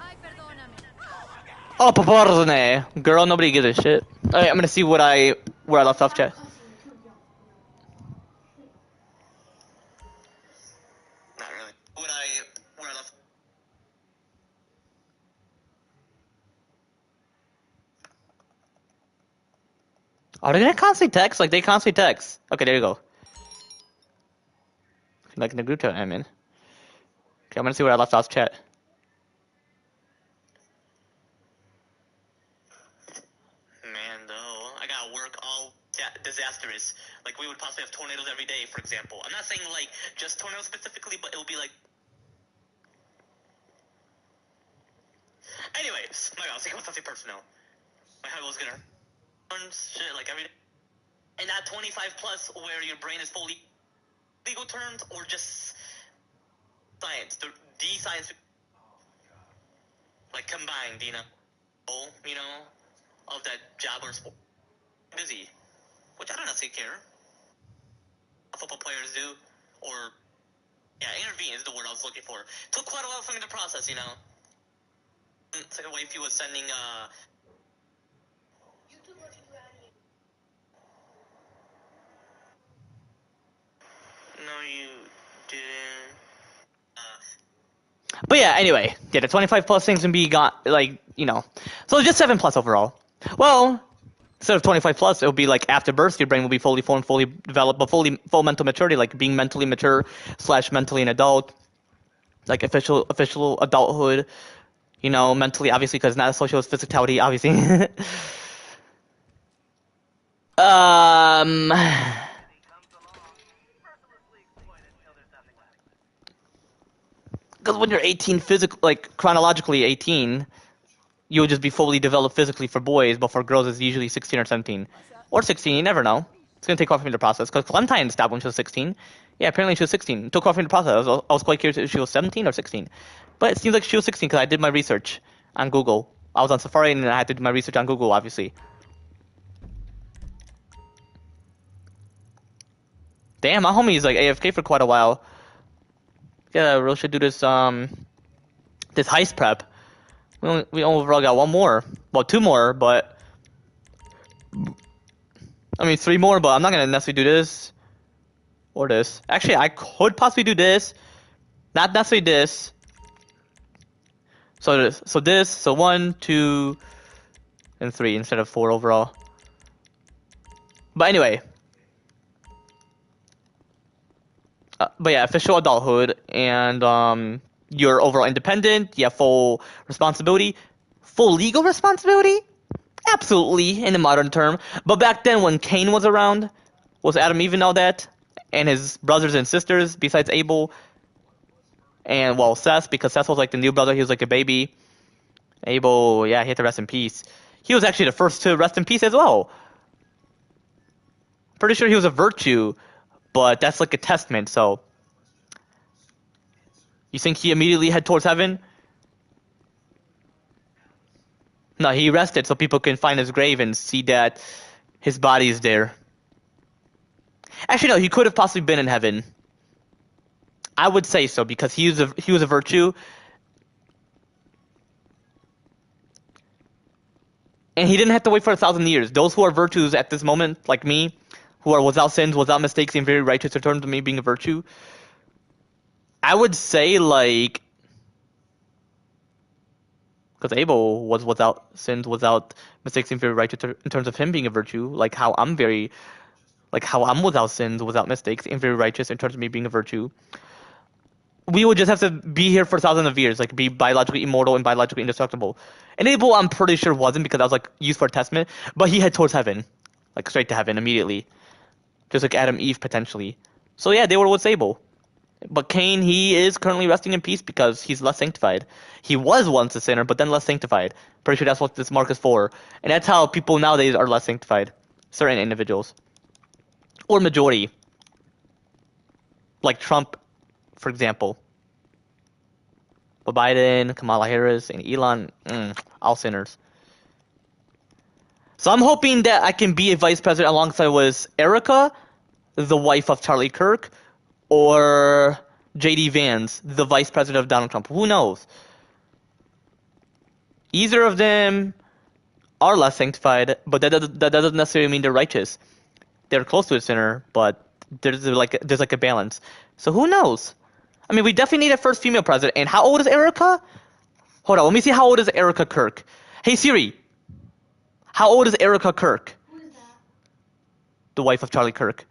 [SPEAKER 5] Ay, perdóname.
[SPEAKER 1] Oh, Paparne. Girl, nobody gives a shit. Alright, I'm gonna see where I left off, chat.
[SPEAKER 2] Stop cussing, you're too young.
[SPEAKER 1] Not really. Where I left. Are they gonna constantly text? Like they constantly text. Okay, there you go. Like in the group chat I'm in. Okay, I'm gonna see where I left off, chat. Man, though, I gotta work all disastrous. Like, we would possibly have tornadoes every day, for example. I'm not saying, like, just tornadoes specifically, but it would be, like... Anyways, my God, what's something personal? My head was gonna... Shit, like, every day. And not 25 plus, where your brain is fully... legal terms, or just... science. The science... Like, combined, you know? You know? Of that job or sport. Busy. Which I don't necessarily care. Football players do. Or, yeah, intervene is the word I was looking for. Took quite a while for me to process, you know? It's like a way if you was sending, No, you didn't. But yeah, anyway, the 25 plus things can be got, like, you know. So just 7 plus overall. Well, Instead of 25 plus, it will be like after birth, your brain will be fully formed, fully developed, but full mental maturity, like being mentally mature / mentally an adult, like official adulthood. You know, mentally, obviously, because not associated with physicality, obviously. um, because when you're 18, like chronologically 18, you would just be fully developed physically for boys, but for girls, it's usually 16 or 17, or 16. You never know. It's gonna take off in the process. Because Clementine stopped when she was 16. Yeah, apparently she was 16. It took off in the process. I was quite curious if she was 17 or 16, but it seems like she was 16 because I did my research on Google. I was on Safari and I had to do my research on Google, obviously. Damn, my homie is like AFK for quite a while. Yeah, we really should do this this heist prep. We overall got one more. Well, two more, but I mean 3 more, but I'm not gonna necessarily do this or this. Actually, I could possibly do this. Not necessarily this. So 1, 2, and 3 instead of 4 overall. But anyway. But yeah, official adulthood and you're overall independent. You have full responsibility, full legal responsibility. Absolutely, in the modern term. But back then, when Cain was around, was Adam even know that? And his brothers and sisters, besides Abel, and well, Seth, because Seth was like the new brother. He was like a baby. Abel, yeah, he had to rest in peace. He was actually the first to rest in peace as well. Pretty sure he was a virtue, but that's like a testament. So, you think he immediately head towards heaven? No, he rested so people can find his grave and see that his body is there. Actually, no, he could have possibly been in heaven. I would say so because he was a virtue, and he didn't have to wait for 1,000 years. Those who are virtues at this moment, like me, who are without sins, without mistakes, and very righteous in terms of me being a virtue, I would say like, because Abel was without sins, without mistakes, and very righteous in terms of him being a virtue, like how I'm without sins, without mistakes, and very righteous in terms of me being a virtue. We would just have to be here for thousands of years, like be biologically immortal and biologically indestructible. And Abel, I'm pretty sure wasn't because I was like used for a testament, but he head towards heaven, like straight to heaven immediately, just like Adam, Eve potentially. So yeah, they were with Abel. But Cain, he is currently resting in peace because he's less sanctified. He was once a sinner, but then less sanctified. Pretty sure that's what this mark is for. And that's how people nowadays are less sanctified. Certain individuals. Or majority. Like Trump, for example. But Biden, Kamala Harris, and Elon, all sinners. So I'm hoping that I can be a vice president alongside with Erica, the wife of Charlie Kirk, or J.D. Vance, the vice president of Donald Trump. Who knows? Either of them are less sanctified, but that doesn't necessarily mean they're righteous. They're close to a sinner, but there's like a balance. So who knows? I mean, we definitely need a first female president. And how old is Erica? Hold on, let me see how old is Erica Kirk. Hey Siri, how old is Erica Kirk?
[SPEAKER 2] Who is that?
[SPEAKER 1] The wife of Charlie Kirk.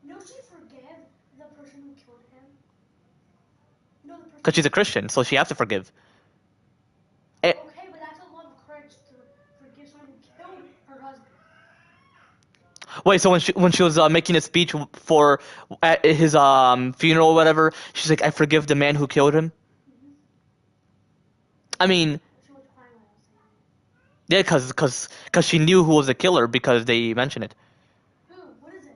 [SPEAKER 2] No, she forgave the person who killed him. No, the person.
[SPEAKER 1] Because she's a Christian, so she has to forgive.
[SPEAKER 2] Okay, but that's a lot of courage to forgive someone who killed her husband.
[SPEAKER 1] Wait, so when she was making a speech for at his funeral or whatever, she's like, "I forgive the man who killed him." I mean,
[SPEAKER 2] She was crying when I was saying it.
[SPEAKER 1] yeah, because she knew who was the killer because they mentioned it.
[SPEAKER 2] Who? What is it?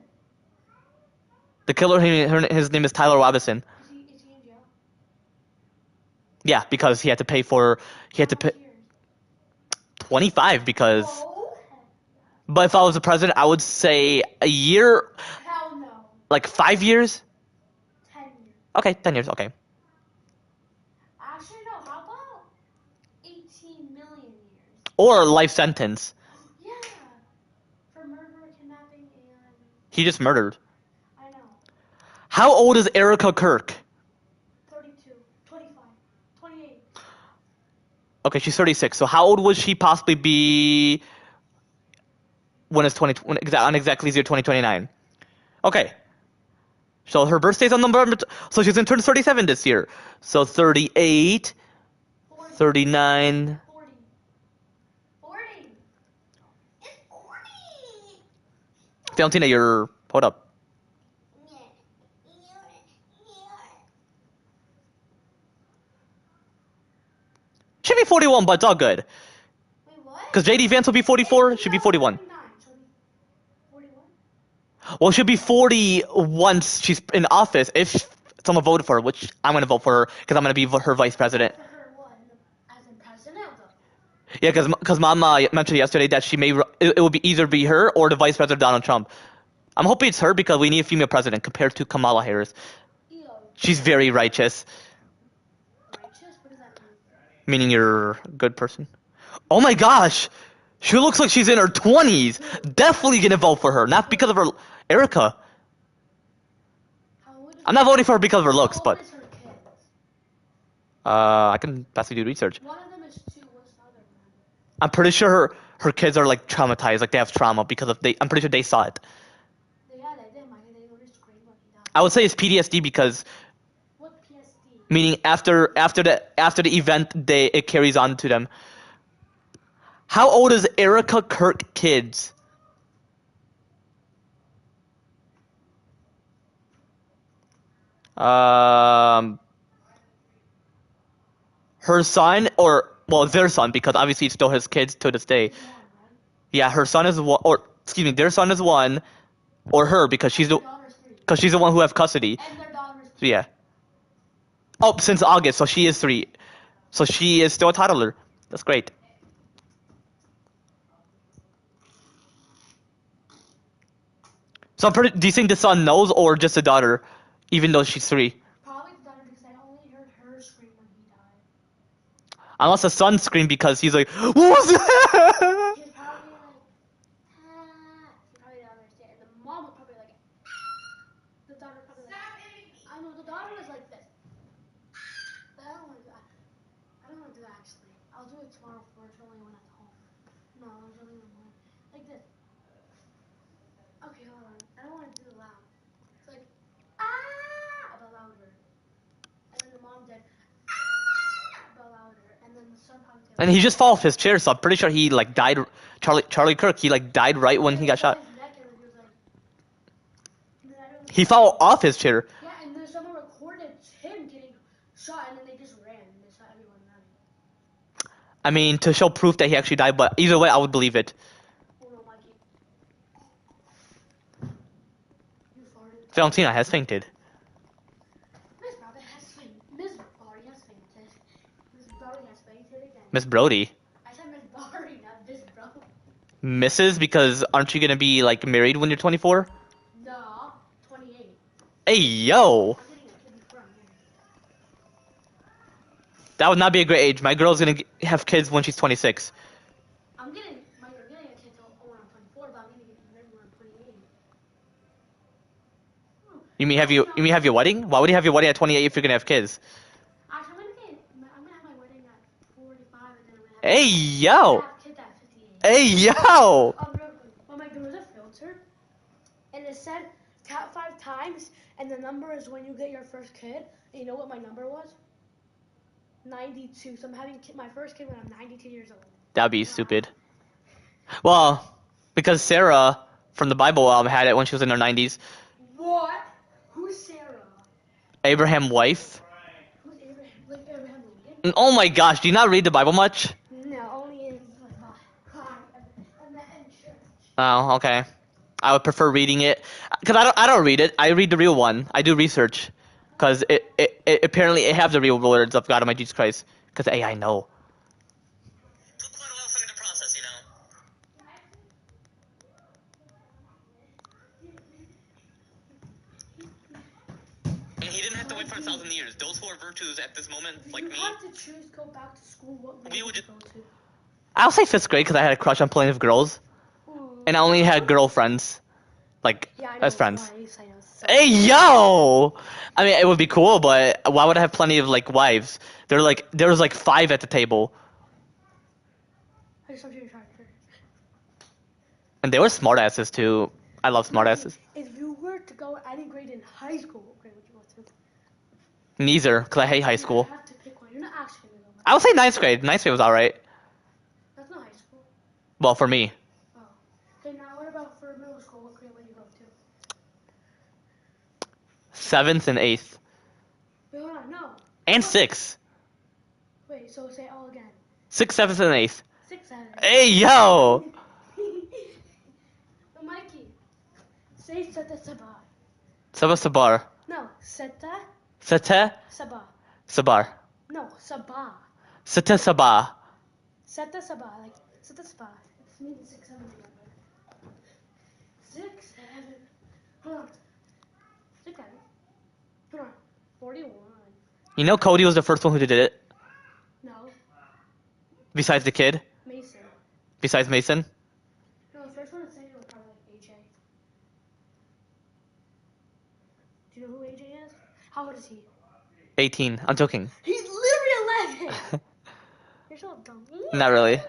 [SPEAKER 1] The killer, his name is Tyler Robinson.
[SPEAKER 2] Is he in jail?
[SPEAKER 1] Yeah, because he had to pay.
[SPEAKER 2] How much years?
[SPEAKER 1] 25 because.
[SPEAKER 2] Oh,
[SPEAKER 1] But if I was the president, I would say a year,
[SPEAKER 2] hell no.
[SPEAKER 1] like 5 years.
[SPEAKER 2] 10 years.
[SPEAKER 1] Okay, 10 years. Okay.
[SPEAKER 2] Actually, no. How about 18 million years?
[SPEAKER 1] Or life sentence.
[SPEAKER 2] Yeah. For murder, kidnapping, and
[SPEAKER 1] He just murdered.
[SPEAKER 2] I know.
[SPEAKER 1] How old is Erica Kirk?
[SPEAKER 2] 32, 25, 28.
[SPEAKER 1] Okay, she's 36. So how old would she possibly be when it's on exactly 2029. Okay. So her birthday's on November. So she's gonna turn 37 this year. So 38,
[SPEAKER 2] 40.
[SPEAKER 1] 39.
[SPEAKER 2] 40. 40. It's 40.
[SPEAKER 1] Valentina, you're hold up. Should be 41, but it's all good.
[SPEAKER 2] Wait, what?
[SPEAKER 1] Because JD Vance will be 44. Should be 41.
[SPEAKER 2] 41?
[SPEAKER 1] Well, she'll be 40 once she's in office if someone voted for her, which I'm gonna vote for her because I'm gonna be her vice president.
[SPEAKER 2] For her what? As in president?
[SPEAKER 1] Yeah, because Mama mentioned yesterday that it will either be her or the vice president Donald Trump. I'm hoping it's her because we need a female president compared to Kamala Harris.
[SPEAKER 2] Ew.
[SPEAKER 1] She's very righteous,
[SPEAKER 2] Righteous? What does that mean?
[SPEAKER 1] meaning you're a good person. Oh my gosh, she looks like she's in her 20s. Definitely gonna vote for her, not because of her Erica.
[SPEAKER 2] How old is
[SPEAKER 1] I'm not voting for her because of her looks,
[SPEAKER 2] How
[SPEAKER 1] but
[SPEAKER 2] old is her kids?
[SPEAKER 1] I can possibly do research.
[SPEAKER 2] One of them is 2. What's the other one?
[SPEAKER 1] I'm pretty sure her kids are like traumatized, like they have trauma because of I'm pretty sure they saw it.
[SPEAKER 2] Yeah, they did. They noticed scream when he died.
[SPEAKER 1] I would say it's PTSD because
[SPEAKER 2] What PSD?
[SPEAKER 1] meaning after the event it carries on to them. How old is Erica Kirk kids? Her son their son because obviously it's still his kids to this day. Yeah, her son is one, or excuse me, their son is one, or her because she's the
[SPEAKER 2] Daughter's 3.
[SPEAKER 1] one who have custody.
[SPEAKER 2] And their daughter's 2.
[SPEAKER 1] So yeah. Oh, since August, so she is 3. So she is still a toddler. That's great. So do you think the son knows or just the daughter, even though she's 3?
[SPEAKER 2] Probably the daughter because I only heard her scream when he died.
[SPEAKER 1] Unless the son screamed because he's like, what was that?
[SPEAKER 2] He's probably like, he probably didn't understand. And the mom was probably like, the daughter probably like, I know, the daughter was like this. But I don't want to do that. I don't want to do that actually. I'll do it tomorrow virtually when I'm home. No, I was really annoying. Like this. Okay, hold on. I don't want to do it loud. It's like, but louder. And then the mom did, but louder. And then the son probably did.
[SPEAKER 1] And he just fell off his chair, so I'm pretty sure he like died. Charlie Kirk, he like died right when he got shot. He fell off his chair.
[SPEAKER 2] Yeah, and then someone recorded him getting shot, and then they just ran. And they saw everyone running.
[SPEAKER 1] I mean, to show proof that he actually died, but either way, I would believe it.
[SPEAKER 2] Oh no, Mikey. You farted.
[SPEAKER 1] Valentina has fainted.
[SPEAKER 2] Miss Brody has fainted. Miss Brody has fainted. Miss Brody has fainted again.
[SPEAKER 1] Miss Brody.
[SPEAKER 2] I said Miss Brody, not Miss Brody.
[SPEAKER 1] Mrs. Because aren't you gonna be like married when you're 24?
[SPEAKER 2] No, 28.
[SPEAKER 1] Hey yo,
[SPEAKER 2] I'm getting a kid before I'm married.
[SPEAKER 1] that would not be a great age. My girl's gonna have kids when she's 26.
[SPEAKER 2] I'm getting a kid when I'm 24, but I'm gonna get married when I'm 28.
[SPEAKER 1] You mean have your wedding? Why would you have your wedding at 28 if you're gonna have kids?
[SPEAKER 2] Actually, I'm gonna have my wedding at 45, and then I'm gonna have.
[SPEAKER 1] Hey yo,
[SPEAKER 2] I'm gonna have kids at 58.
[SPEAKER 1] hey yo.
[SPEAKER 2] There was a filter, and it said count 5 times, and the number is when you get your first kid. And you know what my number was? 92. So I'm having my first kid when I'm 92 years old.
[SPEAKER 1] That'd be stupid. Well, because Sarah from the Bible had it when she was in her 90s.
[SPEAKER 2] What? Who's Sarah?
[SPEAKER 1] Abraham's wife.
[SPEAKER 2] Who's Abraham? Like Abraham Lincoln?
[SPEAKER 1] And oh my gosh, do you not read the Bible much?
[SPEAKER 2] No, only in church.
[SPEAKER 1] Oh, okay. I would prefer reading it because I don't read it. I read the real one. I do research because it apparently it have the real words of God, my Jesus Christ. Because hey, I know. Took quite a while for me to process, you know. And he didn't have to wait for 1,000 years. Those who are virtues at this moment, like
[SPEAKER 2] You
[SPEAKER 1] me,
[SPEAKER 2] have to choose go back to school. What grade
[SPEAKER 1] We would
[SPEAKER 2] would you
[SPEAKER 1] ju-
[SPEAKER 2] go to?
[SPEAKER 1] I'll say 5th grade because I had a crush on plenty of girls,
[SPEAKER 2] Ooh.
[SPEAKER 1] and I only had girlfriends, like
[SPEAKER 2] Yeah, I know
[SPEAKER 1] as friends.
[SPEAKER 2] twice, I know so-
[SPEAKER 1] Hey yo! I mean, it would be cool, but why would I have plenty of like wives? There was like 5 at the table,
[SPEAKER 2] I just want you to try it.
[SPEAKER 1] And they were smartasses too. I love smartasses.
[SPEAKER 2] If you were to go any grade in high school, what grade would you go to?
[SPEAKER 1] Neither, because I hate high school.
[SPEAKER 2] You have to pick one. You're not actually going to go.
[SPEAKER 1] I would say ninth grade. Ninth grade was alright.
[SPEAKER 2] That's not high school.
[SPEAKER 1] Well, for me.
[SPEAKER 2] Oh. Okay, now what about for middle school? What grade would you go to?
[SPEAKER 1] 7th and 8th.
[SPEAKER 2] Wait, hold on. No.
[SPEAKER 1] And 6th.
[SPEAKER 2] Wait, so say all again.
[SPEAKER 1] 6th, 7th, and 8th.
[SPEAKER 2] 6, 7.
[SPEAKER 1] Hey, yo!
[SPEAKER 2] Mikey, say Seta Sabah.
[SPEAKER 1] Sabah Sabar.
[SPEAKER 2] No, Seta
[SPEAKER 1] Sete
[SPEAKER 2] Sabah.
[SPEAKER 1] Sabar.
[SPEAKER 2] No, Sabah.
[SPEAKER 1] Sete Sabah.
[SPEAKER 2] Seta Sabah, like Seta Sabah. It's means 6, 7 together. 6, 7. Hold on. 6, 7. Hold on. 41.
[SPEAKER 1] You know Cody was the first one who did it?
[SPEAKER 2] No,
[SPEAKER 1] Besides the kid?
[SPEAKER 2] Mason.
[SPEAKER 1] Besides Mason?
[SPEAKER 2] No, the first one to say it was probably like AJ. Do you know who AJ is? How old is he?
[SPEAKER 1] 18. I'm joking.
[SPEAKER 2] He's literally 11! You're so dumb.
[SPEAKER 1] Not really.
[SPEAKER 2] You're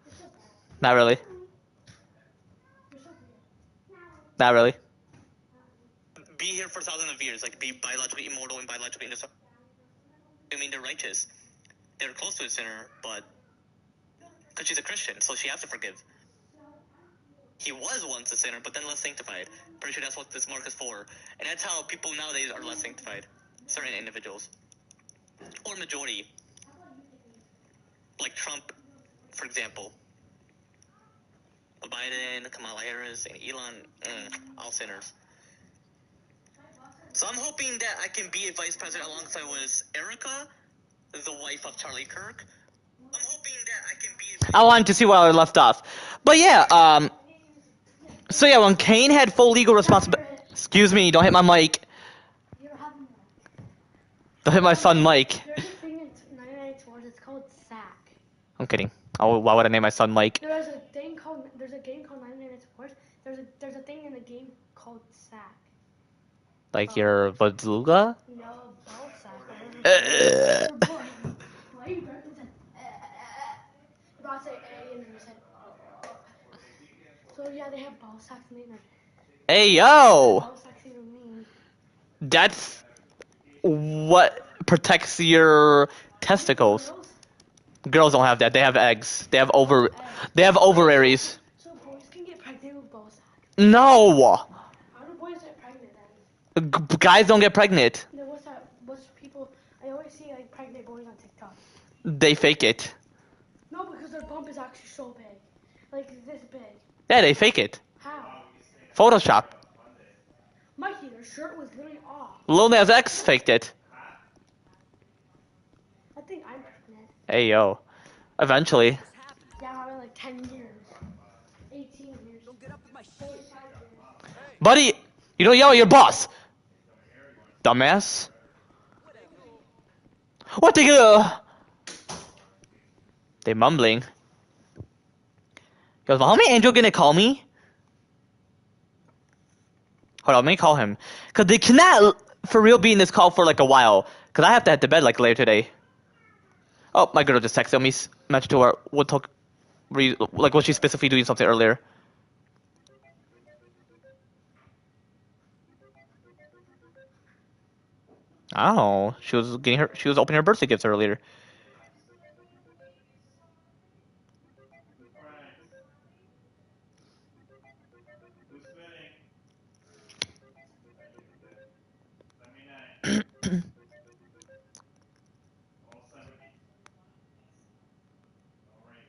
[SPEAKER 2] so bad.
[SPEAKER 1] Not really.
[SPEAKER 2] You're so weird.
[SPEAKER 1] Not really. Be here for thousands of years, like be biologically immortal and biologically indestructible. I mean, they're righteous. They're close to a sinner, but because she's a Christian, so she has to forgive. He was once a sinner, but then less sanctified. Pretty sure that's what this mark is for. And that's how people nowadays are less sanctified. Certain individuals. Or majority. Like Trump, for example. Biden, Kamala Harris, and Elon, all sinners. So I'm hoping that I can be a vice president alongside with Erica, the wife of Charlie Kirk. I'm hoping that I can be. I wanted to see where I left off, but yeah. So yeah, when Kane had full legal responsibility. Excuse me, don't hit my mic.
[SPEAKER 2] You're having
[SPEAKER 1] Don't hit my son Mike.
[SPEAKER 2] There's a thing in 99 Sports, it's called SAC.
[SPEAKER 1] I'm kidding. Oh, why would I name my son Mike?
[SPEAKER 2] There's a game called 99 Sports. There's a thing in the game called SAC.
[SPEAKER 1] Like your Vadluga?
[SPEAKER 2] You know, ball sack.
[SPEAKER 1] Uh.
[SPEAKER 2] Why you burping? If I say A and then you said so yeah, they have ball sacks in there.
[SPEAKER 1] Hey yo!
[SPEAKER 2] Ball sacks even mean.
[SPEAKER 1] That's what protects your testicles.
[SPEAKER 2] Girls?
[SPEAKER 1] Girls don't have that. They have eggs. They have ovaries.
[SPEAKER 2] So boys can get pregnant with ball sacks.
[SPEAKER 1] No.
[SPEAKER 2] How do boys get pregnant then?
[SPEAKER 1] Guys don't get pregnant.
[SPEAKER 2] Then what's that? What's people? I always see like pregnant boys on TikTok.
[SPEAKER 1] They fake it.
[SPEAKER 2] No, because their bump is actually so big, like this big.
[SPEAKER 1] Yeah, they fake it.
[SPEAKER 2] How?
[SPEAKER 1] Photoshop.
[SPEAKER 2] Mikey, their shirt was literally off.
[SPEAKER 1] Lil Nas X faked it.
[SPEAKER 2] I think I'm pregnant.
[SPEAKER 1] Hey yo. Eventually.
[SPEAKER 2] Yeah, probably like 10 years, 18 years. Don't get up in my shit.
[SPEAKER 1] Buddy, you don't yell at your boss. Dumbass. What the They mumbling. He goes, well, how many Angel gonna call me? Hold on, let me call him. Cause they cannot for real be in this call for like a while. Cause I have to head to bed like later today. Oh, my girl just texted me. Mentioned to her. We'll talk. Like, was she specifically doing something earlier? Oh, she was opening her birthday gifts earlier.
[SPEAKER 3] Who's spinning? Let me know. All 70. All right.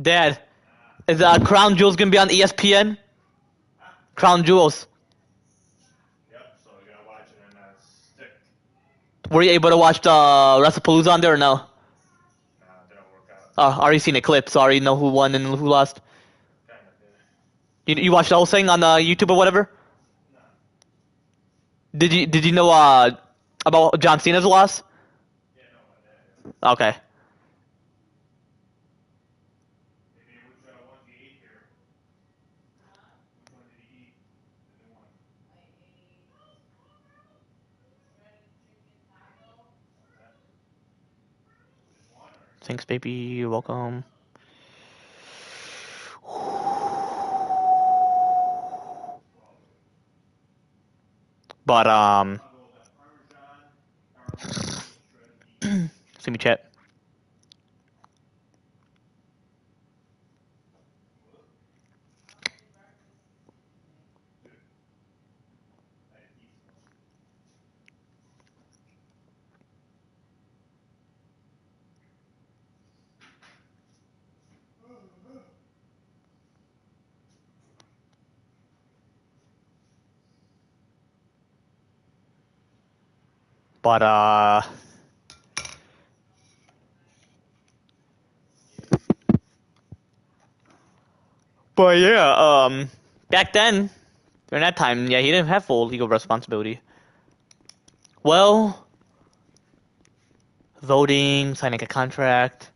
[SPEAKER 1] Dad, is Crown Jewels gonna be on ESPN? Crown Jewels.
[SPEAKER 3] Yep, so we gotta watch it in a stick.
[SPEAKER 1] Were you able to watch the WrestlePalooza on there or no?
[SPEAKER 3] Nah, didn't work out.
[SPEAKER 1] Already seen a clip, so I already know who won and who lost.
[SPEAKER 3] Kinda did.
[SPEAKER 1] You watched the whole thing on YouTube or whatever? Did you know about John Cena's loss? Okay. Thanks, baby. You're welcome. But see me chat. But yeah, back then, during that time, yeah, he didn't have full legal responsibility. Well, voting, signing a contract,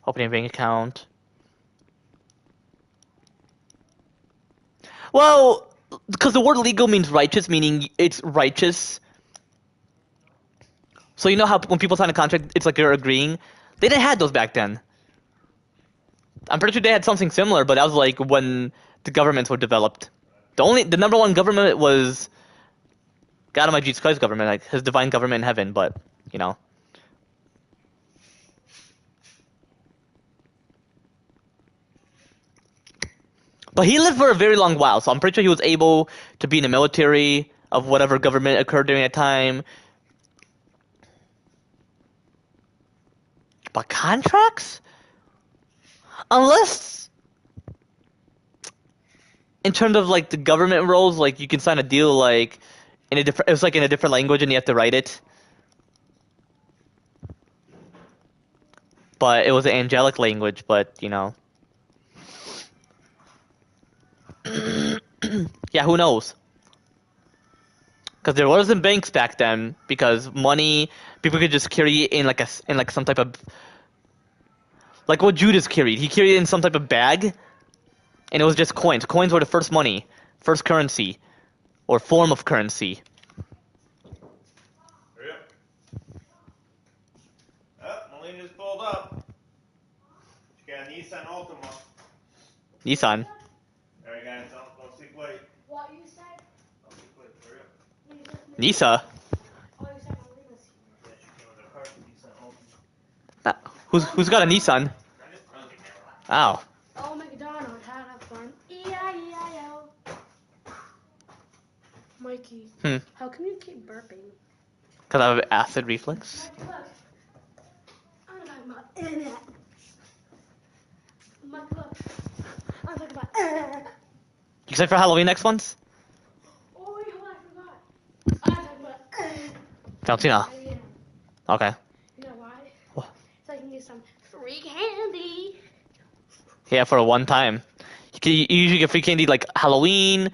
[SPEAKER 1] opening a bank account. Well, because the word legal means righteous, meaning it's righteous. So you know how when people sign a contract, it's like they're agreeing? They didn't have those back then. I'm pretty sure they had something similar, but that was like when the governments were developed. The number one government was God Almighty Jesus Christ's government, like his divine government in heaven, but you know. But he lived for a very long while, so I'm pretty sure he was able to be in the military of whatever government occurred during that time. But contracts? Unless in terms of like the government roles, like you can sign a deal like in a different it's like in a different language and you have to write it. But it was an angelic language, but you know. Yeah, who knows? Because there wasn't banks back then. Because money, people could just carry it in like some type of like what Judas carried. He carried it in some type of bag, and it was just coins. Coins were the first money, first currency, or form of currency.
[SPEAKER 3] Hurry up. Oh, Malene just pulled up. She got a Nissan Altima.
[SPEAKER 1] Nissan.
[SPEAKER 3] Alright, guys, don't sleep late.
[SPEAKER 2] What you said?
[SPEAKER 3] Don't sleep late. Hurry up.
[SPEAKER 1] Nisa.
[SPEAKER 2] Oh, you said Marina's here.
[SPEAKER 3] Yeah, she came with her car. Nissan Altima.
[SPEAKER 1] Who's got a Nissan? Oh.
[SPEAKER 2] Oh, McDonald had a fun. E-I-E-I-O. Mikey, how come you keep burping?
[SPEAKER 1] Because I have acid reflux.
[SPEAKER 2] Mikey, look. I'm talking about internet. Mikey, look. I'm talking about internet.
[SPEAKER 1] You excited for Halloween next month?
[SPEAKER 2] Oh, wait, hold on, I forgot. I'm talking about
[SPEAKER 1] Valentina.
[SPEAKER 2] yeah.
[SPEAKER 1] Okay.
[SPEAKER 2] You know why?
[SPEAKER 1] What?
[SPEAKER 2] So I can get some free candy.
[SPEAKER 1] Yeah, for a one time. You usually get free candy like Halloween,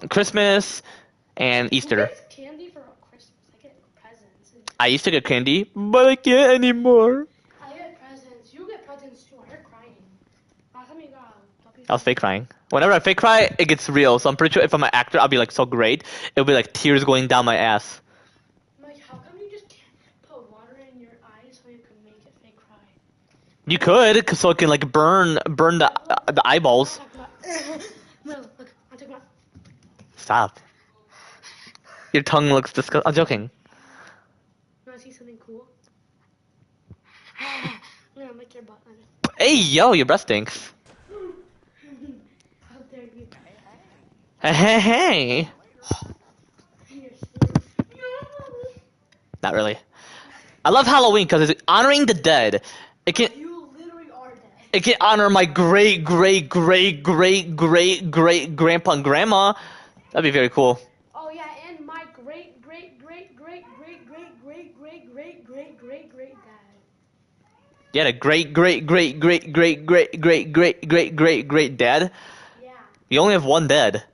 [SPEAKER 1] Christmas, and Easter.
[SPEAKER 2] Who gets candy for Christmas? I get presents.
[SPEAKER 1] I used to get candy, but I can't anymore.
[SPEAKER 2] I get presents. You get presents too. I heard crying. How come you got a puppy?
[SPEAKER 1] I was fake crying. Whenever I fake cry, it gets real. So I'm pretty sure if I'm an actor, I'll be like so great. It'll be like tears going down my ass.
[SPEAKER 2] Like, how come you just can't put water in your eyes so you can make it fake cry?
[SPEAKER 1] You could, so it can like burn the eyeballs.
[SPEAKER 2] No, look, I'm talking about.
[SPEAKER 1] Stop. Your tongue looks disgusting. I'm joking.
[SPEAKER 2] You wanna see something cool? I'm gonna lick your butt.
[SPEAKER 1] Hey, yo, your breath stinks.
[SPEAKER 2] How dare you?
[SPEAKER 1] Hey, hey.
[SPEAKER 2] You're silly.
[SPEAKER 1] Not really. I love Halloween because it's honoring the dead. It can
[SPEAKER 2] You literally are dead.
[SPEAKER 1] it can honor my great grandpa and grandma. That'd be very cool.
[SPEAKER 2] Oh yeah, and my great great great great great great great great great great great great great dad.
[SPEAKER 1] You had a great dad.
[SPEAKER 2] Yeah.
[SPEAKER 1] You only have one dad.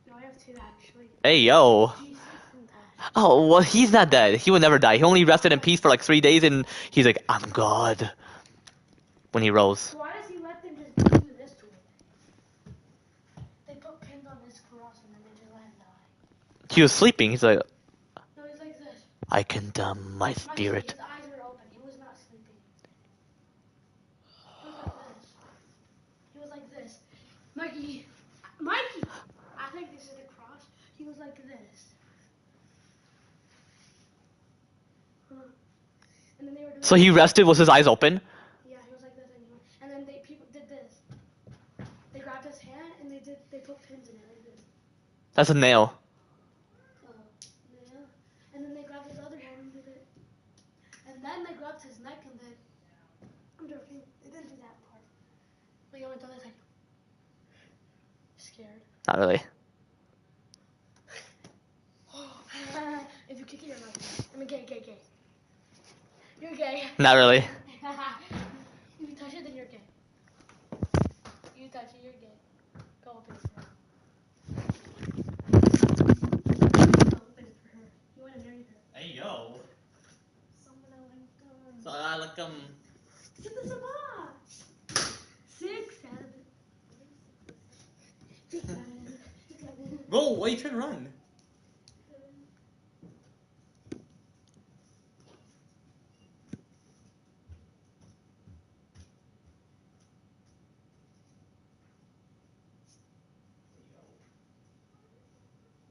[SPEAKER 2] No, I have two actually.
[SPEAKER 1] Hey yo.
[SPEAKER 2] Jesus and Dad.
[SPEAKER 1] Oh well, he's not dead. He would never die. He only rested in peace for like 3 days, and he's like, I'm God. When he rose.
[SPEAKER 2] So why does he let them just do this to him? They put pins on his cross and then they just let him die.
[SPEAKER 1] He was sleeping. He's like,
[SPEAKER 2] No, he's like this.
[SPEAKER 1] I condemn my
[SPEAKER 2] Mikey,
[SPEAKER 1] spirit.
[SPEAKER 2] his eyes are open. He was not sleeping. He was like this. Mikey, I think this is the cross. He was like this. And then they were doing
[SPEAKER 1] So he rested with his eyes open.
[SPEAKER 2] Yeah, he was like this anyway. And then people did this. They grabbed his hand and they put pins in it like this.
[SPEAKER 1] That's a nail.
[SPEAKER 2] Yeah. And then they grabbed his other hand and did it. And then they grabbed his neck and then I'm joking. They didn't do that part. But you went to this like scared.
[SPEAKER 1] Not really.
[SPEAKER 2] If you kick it, you're not gay. I mean gay. You're gay.
[SPEAKER 1] Not really.
[SPEAKER 2] If you touch it, then you're gay. You touch it, you're gay. Go open it for her. Go open it for her. You want to marry her.
[SPEAKER 1] Hey yo.
[SPEAKER 2] Someone I like
[SPEAKER 1] So I like
[SPEAKER 2] Get this up. 6, 7. 6, 7. 6, 7.
[SPEAKER 1] Bro, why you trying to run?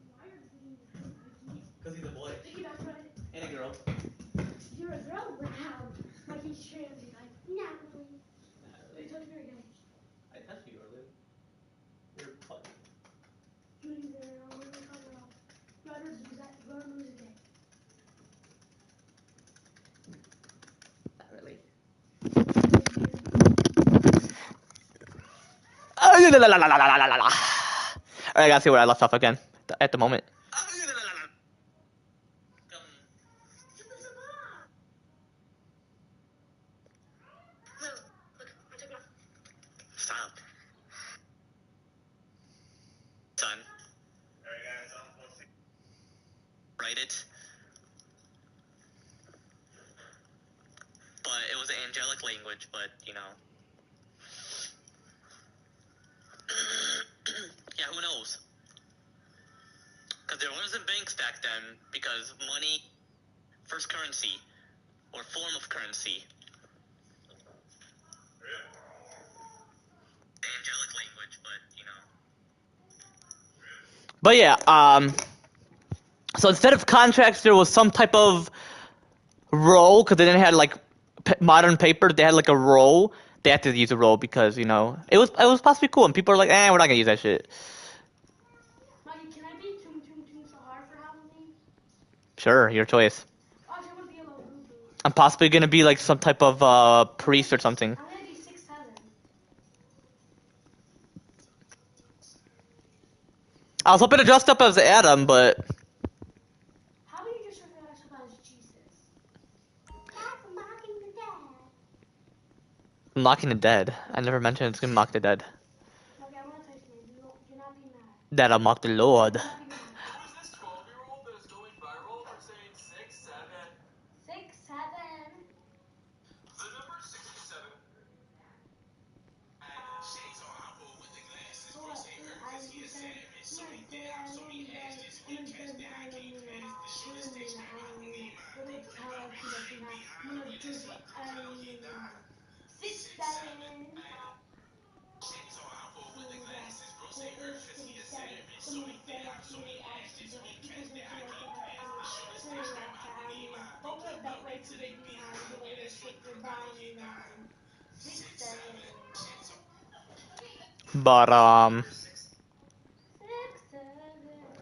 [SPEAKER 2] Why are you doing this?
[SPEAKER 1] Because he's a boy
[SPEAKER 2] Mikey, that's right.
[SPEAKER 1] and a girl.
[SPEAKER 2] You're a girl. Wow. Mikey's trans. He's like, no. You touch me again.
[SPEAKER 1] I touched you earlier. You're fucking.
[SPEAKER 2] What are you talking about? Runners do that. Runners do that.
[SPEAKER 1] Not really. Alright, I gotta see where I left off again at the moment.
[SPEAKER 2] Get this up. Look, I took it off.
[SPEAKER 1] Stop. Son,
[SPEAKER 3] Alright, guys, let's see.
[SPEAKER 1] write it. But it was an angelic language, but you know. Yeah, who knows? Because there wasn't banks back then, because money, first currency, or form of currency. The angelic language, but you know. But yeah, so instead of contracts, there was some type of roll, because they didn't have like modern paper, they had like a roll. They had to use a roll because, you know, it was possibly cool, and people are like, we're not gonna use that shit.
[SPEAKER 2] Mikey, can I be Tum Sahar for Halloween?
[SPEAKER 1] Sure, your choice.
[SPEAKER 2] Oh, I want to be a little boo-boo.
[SPEAKER 1] I'm possibly gonna be like some type of priest or something.
[SPEAKER 2] I'm going to be 6'7".
[SPEAKER 1] I was hoping to dress up as Adam, but
[SPEAKER 2] How do you just dress up as Jesus? That's mocking the dead.
[SPEAKER 1] mocking the dead. I never mentioned it's gonna mock the dead.
[SPEAKER 2] Okay, I'm going to text you. Do not be mad.
[SPEAKER 1] That I'll mock the Lord.
[SPEAKER 2] Do not be mad.
[SPEAKER 6] Who's this 12-year-old that is going viral for saying 6, 7?
[SPEAKER 2] 6, 7.
[SPEAKER 6] The number 67.
[SPEAKER 1] But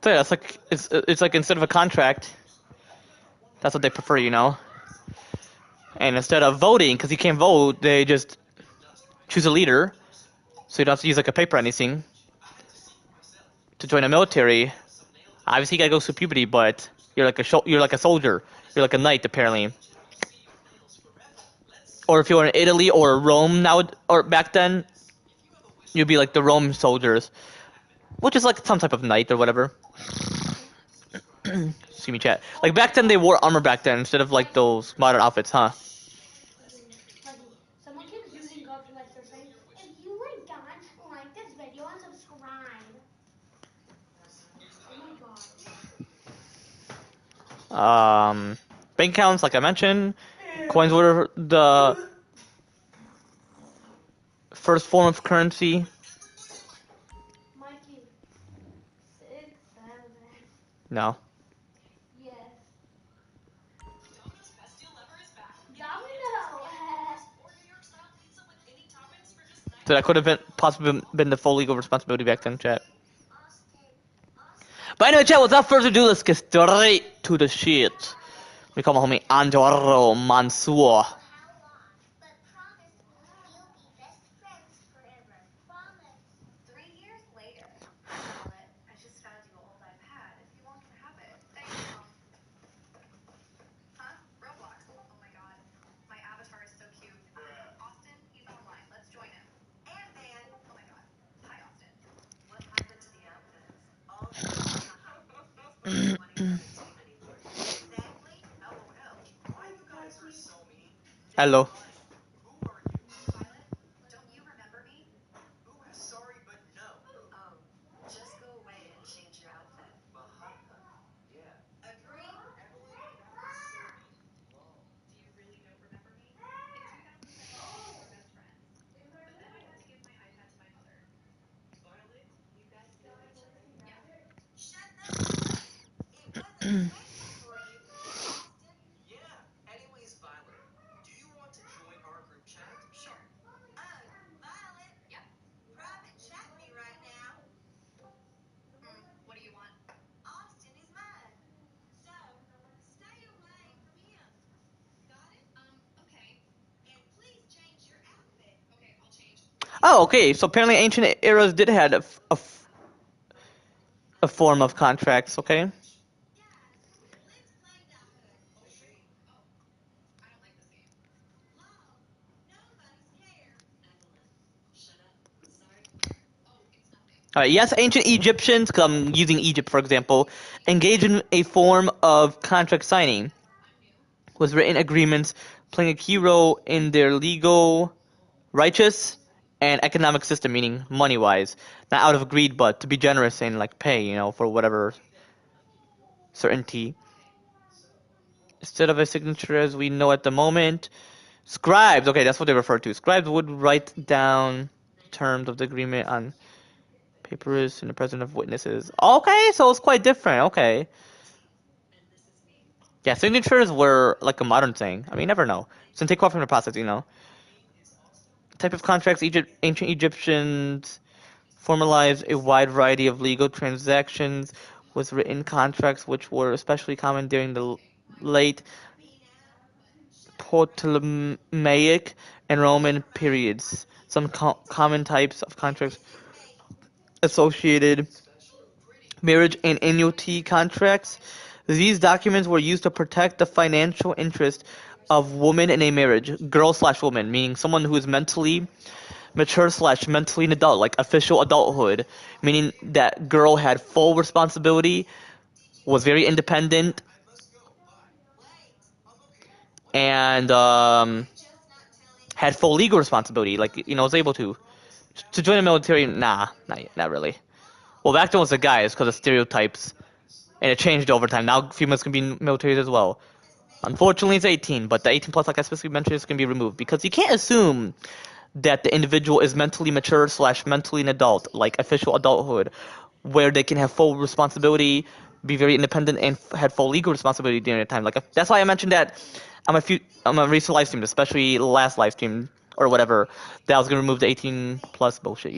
[SPEAKER 1] so yeah, it's like it's like instead of a contract, that's what they prefer, you know. And instead of voting, because you can't vote, they just choose a leader, so you don't have to use like a paper or anything to join the military. Obviously, you gotta go through puberty, but you're like a soldier, you're like a knight apparently. or if you were in Italy or Rome now, or back then, you'd be like the Rome soldiers, which is like some type of knight or whatever. See me chat. Like back then, they wore armor back then instead of like those modern outfits, huh?
[SPEAKER 2] Buddy, someone keeps using guns like they're saying, if you like guns, like this video and subscribe. Oh my god.
[SPEAKER 1] Bank accounts, like I mentioned, coins were the first form of currency.
[SPEAKER 2] Mikey. 6, 7.
[SPEAKER 1] No.
[SPEAKER 2] Yes.
[SPEAKER 4] Domino's best deal ever is back.
[SPEAKER 2] Domino.
[SPEAKER 4] Or New York style pizza with any toppings for just
[SPEAKER 1] So that could have been possibly been the full legal responsibility back then, chat. But anyway, chat, without further ado, let's get straight to the shit. We call my homie Andorro Mansour.
[SPEAKER 7] But promise we'll be best friends forever. Promise. 3 years later. Violet, I just found you an old iPad. If you want to have it. Thanks, Mom. Huh? Roblox. Oh my god. My avatar is so cute. Austin, he's online. Let's join him. And Van. Oh my god. Hi, Austin. What happened to the outfits? All exactly. Oh no.
[SPEAKER 6] Why you guys are so mean?
[SPEAKER 1] Hello.
[SPEAKER 6] Who are you?
[SPEAKER 7] Violet, don't you remember me?
[SPEAKER 6] Who has sorry but no?
[SPEAKER 7] Oh, just go away and change your outfit.
[SPEAKER 6] Yeah.
[SPEAKER 7] Agree?
[SPEAKER 6] Emily, that was so mean.
[SPEAKER 7] Do you really don't remember me? In 2007, we were best friends. But then I had to give my iPad to my mother. Violet, you guys know each other? Yeah. Shut the f up. It wasn't special for you, Austin.
[SPEAKER 6] Yeah. Anyways, Violet, do you want to join our group chat?
[SPEAKER 7] Sure. Violet? Yep. Private chat me right now. What do you want? Austin is mine. So, stay away from him. Got it? Okay. And please change your outfit. Okay, I'll change.
[SPEAKER 1] Oh, okay. So apparently ancient eras did have a form of contracts, okay?
[SPEAKER 7] Guys, let's play Die Hood. Oh, I don't like this game. Lol, nobody's care. Evelyn, shut up. Sorry. Oh, it's nothing.
[SPEAKER 1] Yes, ancient Egyptians, 'cause I'm using Egypt for example, engaged in a form of contract signing, with written agreements playing a key role in their legal, righteous, and economic system, meaning money-wise. Not out of greed, but to be generous and like pay, for whatever certainty. Instead of a signature as we know at the moment, scribes, okay, that's what they refer to. Scribes would write down terms of the agreement on papyrus in the presence of witnesses. Okay, so it's quite different. Okay. Yeah, signatures were like a modern thing. I mean, you never know. So take off from the process. Type of contracts, ancient Egyptians formalized a wide variety of legal transactions with written contracts, which were especially common during the late Ptolemaic and Roman periods. Some common types of contracts associated marriage and annuity contracts. These documents were used to protect the financial interest of women in a marriage, girl/woman, meaning someone who is mentally mature/mentally an adult, like official adulthood, meaning that girl had full responsibility, was very independent, and had full legal responsibility, like was able to join the military. Nah, not really. Well, back then was the guys because of stereotypes, and it changed over time. Now females can be in militaries as well. Unfortunately, it's 18, but the 18 plus, like I specifically mentioned, is going to be removed because you can't assume that the individual is mentally mature/mentally an adult, like official adulthood, where they can have full responsibility, be very independent, and had full legal responsibility during the time. Like that's why I mentioned that on a recent live stream, especially last live stream or whatever, that I was going to remove the 18 plus bullshit,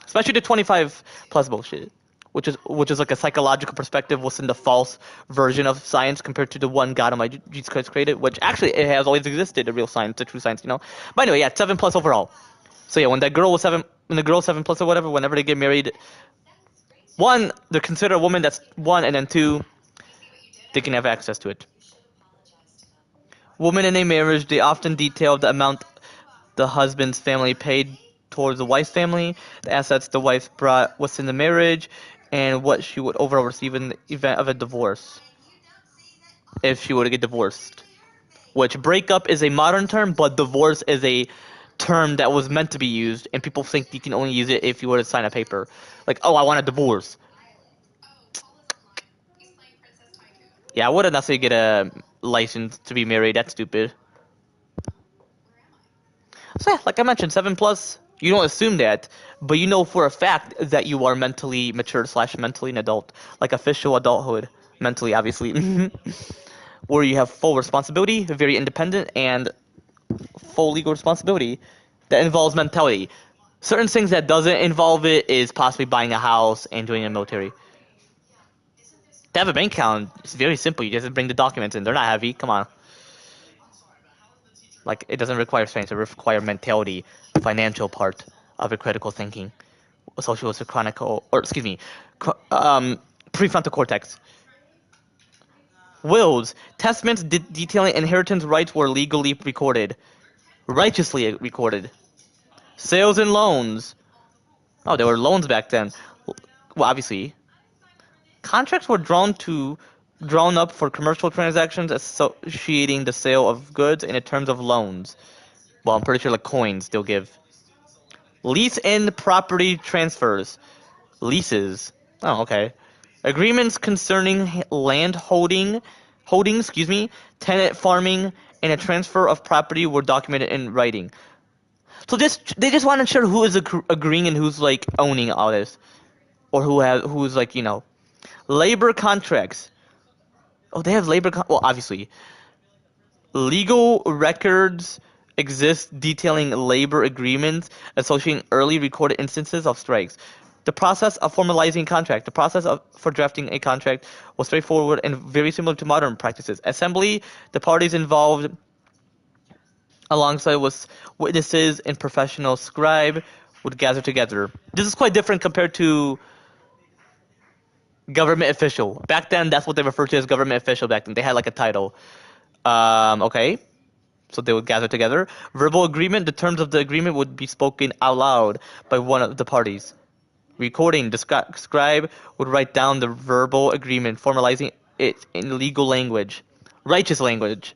[SPEAKER 1] especially the 25 plus bullshit. Which is like a psychological perspective within the false version of science compared to the one God Almighty Jesus Christ created, which actually it has always existed, the real science, the true science. But anyway, yeah, 7 plus overall. So yeah, when the girl's 7 plus or whatever, whenever they get married, one, they're considered a woman, that's one, and then two, they can have access to it. Women in a marriage, they often detail the amount the husband's family paid towards the wife's family, the assets the wife brought within the marriage, and what she would overall receive in the event of a divorce, if she were to get divorced. Which breakup is a modern term, but divorce is a term that was meant to be used, and people think you can only use it if you were to sign a paper. Like, oh, I want a divorce. Yeah, I wouldn't necessarily get a license to be married. That's stupid. So yeah, like I mentioned, 7+, you don't assume that, but you know for a fact that you are mentally mature / mentally an adult. Like official adulthood. Mentally, obviously. Where you have full responsibility, very independent, and full legal responsibility that involves mentality. Certain things that doesn't involve it is possibly buying a house and joining the military. To have a bank account, it's very simple. You just bring the documents in. They're not heavy. Come on. Like, it doesn't require strength. It requires mentality, financial part of your critical thinking, associated with the prefrontal cortex. Wills, testaments detailing inheritance rights were legally recorded, righteously recorded. Sales and loans. Oh, there were loans back then. Well, obviously. Contracts were drawn up for commercial transactions associating the sale of goods in terms of loans. Well, I'm pretty sure like coins they'll give. Lease and property transfers. Leases. Oh, okay. Agreements concerning land holdings, tenant farming, and a transfer of property were documented in writing. So they just want to ensure who is agreeing and who's like owning all this, or who's like labor contracts. Oh, they have labor. Well, obviously, legal records exist detailing labor agreements associating early recorded instances of strikes. The process of formalizing contract. The process for drafting a contract was straightforward and very similar to modern practices. Assembly, the parties involved, alongside with witnesses and professional scribe, would gather together. This is quite different compared to government official. Back then, that's what they referred to as government official back then. They had like a title. Okay. So they would gather together. Verbal agreement, the terms of the agreement would be spoken out loud by one of the parties. Recording, the scribe would write down the verbal agreement, formalizing it in legal language. Righteous language.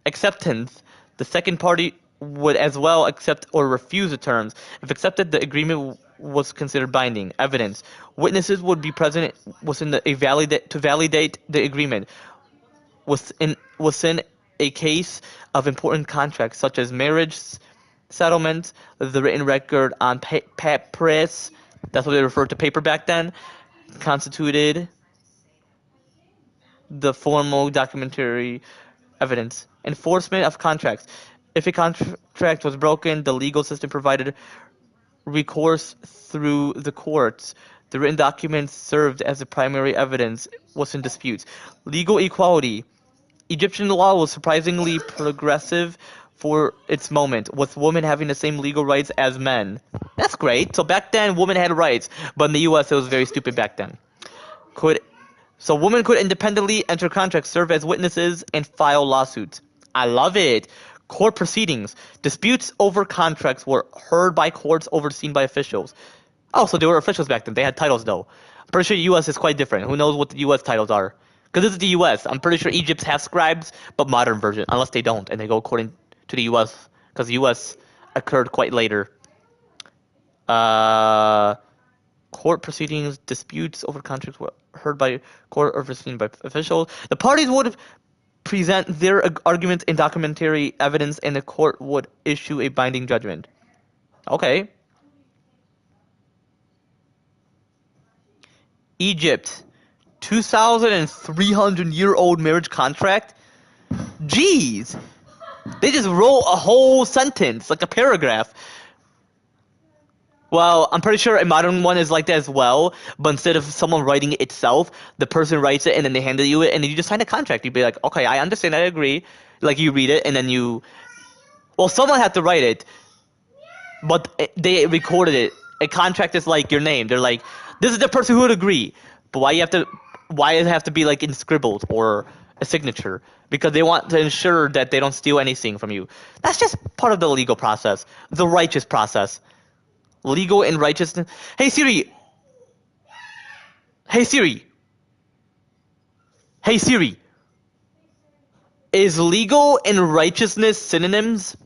[SPEAKER 1] Acceptance, the second party would as well accept or refuse the terms. If accepted, the agreement was considered binding. Evidence, witnesses would be present to validate the agreement. Within a case of important contracts such as marriage settlement, the written record on papyrus, that's what they referred to paper back then, constituted the formal documentary evidence. Enforcement of contracts. If a contract was broken, the legal system provided recourse through the courts. The written documents served as the primary evidence was in disputes. Legal equality. Egyptian law was surprisingly progressive for its moment, with women having the same legal rights as men. That's great. So back then, women had rights, but in the U.S., it was very stupid back then. So women could independently enter contracts, serve as witnesses, and file lawsuits. I love it. Court proceedings. Disputes over contracts were heard by courts overseen by officials. Oh, so they were officials back then. They had titles, though. I'm pretty sure the U.S. is quite different. Who knows what the U.S. titles are? Because this is the U.S. I'm pretty sure Egypt has scribes, but modern version, unless they don't, and they go according to the U.S., because the U.S. occurred quite later. Court proceedings, disputes over contracts were heard by court overseen by officials. The parties would present their arguments in documentary evidence, and the court would issue a binding judgment. Okay. Egypt. 2,300-year-old marriage contract? Jeez. They just wrote a whole sentence, like a paragraph. Well, I'm pretty sure a modern one is like that as well, but instead of someone writing it itself, the person writes it and then they hand you it, and then you just sign a contract. You'd be like, okay, I understand, I agree. Like, you read it, and then well, someone had to write it, but they recorded it. A contract is like your name. They're like, this is the person who would agree. But why does it have to be like in scribbled or a signature because they want to ensure that they don't steal anything from you. That's just part of the legal process, the righteous process. Legal and righteousness. Hey Siri. Hey Siri. Hey Siri. Is legal and righteousness synonyms?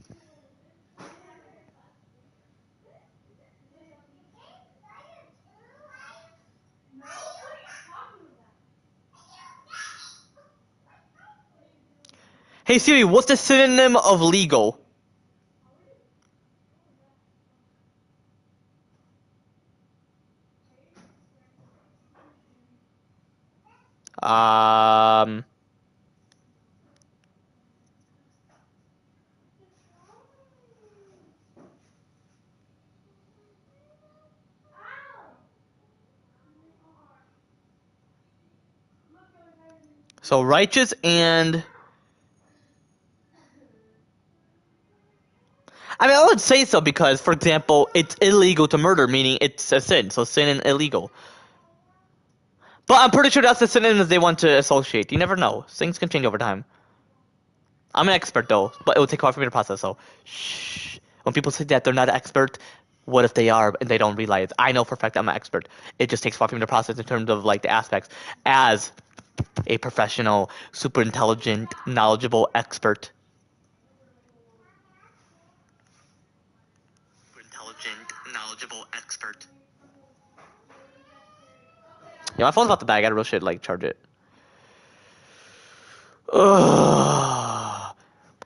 [SPEAKER 1] Hey Siri, what's the synonym of legal? Um. So righteous and I mean, I would say so because, for example, it's illegal to murder, meaning it's a sin. So sin and illegal. But I'm pretty sure that's the synonyms they want to associate. You never know. Things can change over time. I'm an expert though, but it will take a while for me to process. So, shh. When people say that they're not an expert, what if they are and they don't realize? I know for a fact I'm an expert. It just takes a while for me to process in terms of like the aspects as a professional, super intelligent, knowledgeable expert. Intelligent, knowledgeable expert. Yeah, my phone's about to die. I gotta real shit like charge it. Ugh.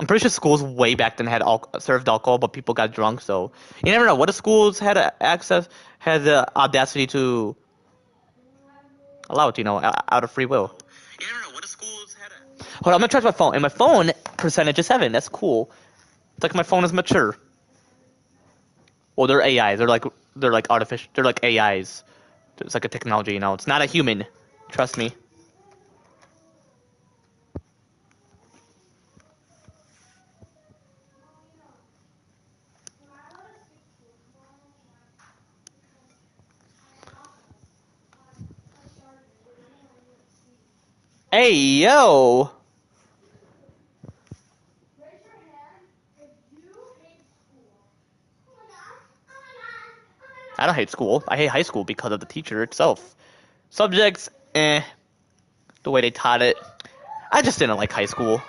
[SPEAKER 1] I'm pretty sure schools way back then had served alcohol, but people got drunk. So you never know. What if schools had had the audacity to allow it? Out of free will. You never know. What if schools had Hold on, I'm gonna charge my phone, and my phone percentage is 7. That's cool. It's like my phone is mature. Well, they're AIs. They're like artificial. They're like AIs. It's like a technology, It's not a human. Trust me. Hey, yo!
[SPEAKER 2] Raise your hand if you hate school.
[SPEAKER 1] I don't hate school. I hate high school because of the teacher itself. Subjects, the way they taught it. I just didn't like high school.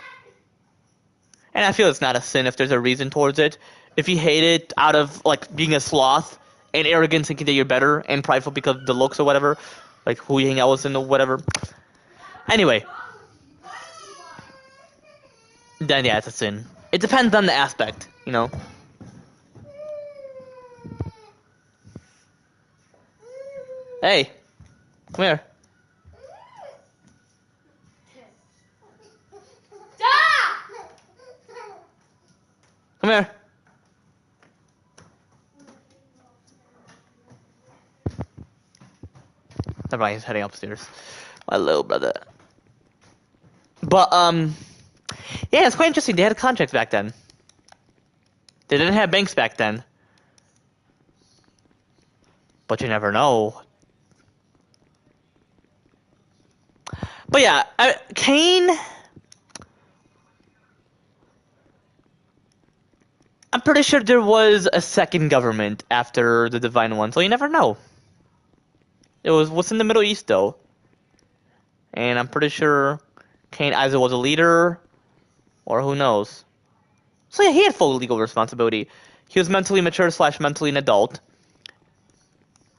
[SPEAKER 1] And I feel it's not a sin if there's a reason towards it. If you hate it out of, like, being a sloth and arrogance thinking that you're better and prideful because of the looks or whatever, like who you hang out with and whatever. Anyway. Then, yeah, it's a sin. It depends on the aspect, Hey, come here. Come here. Never mind, he's heading upstairs. My little brother. But, yeah, it's quite interesting. They had contracts back then. They didn't have banks back then. But you never know. But yeah, Cain... I'm pretty sure there was a second government after the Divine One, so you never know. It was what's in the Middle East, though. And I'm pretty sure Cain either was a leader, or who knows. So yeah, he had full legal responsibility. He was mentally mature / mentally an adult.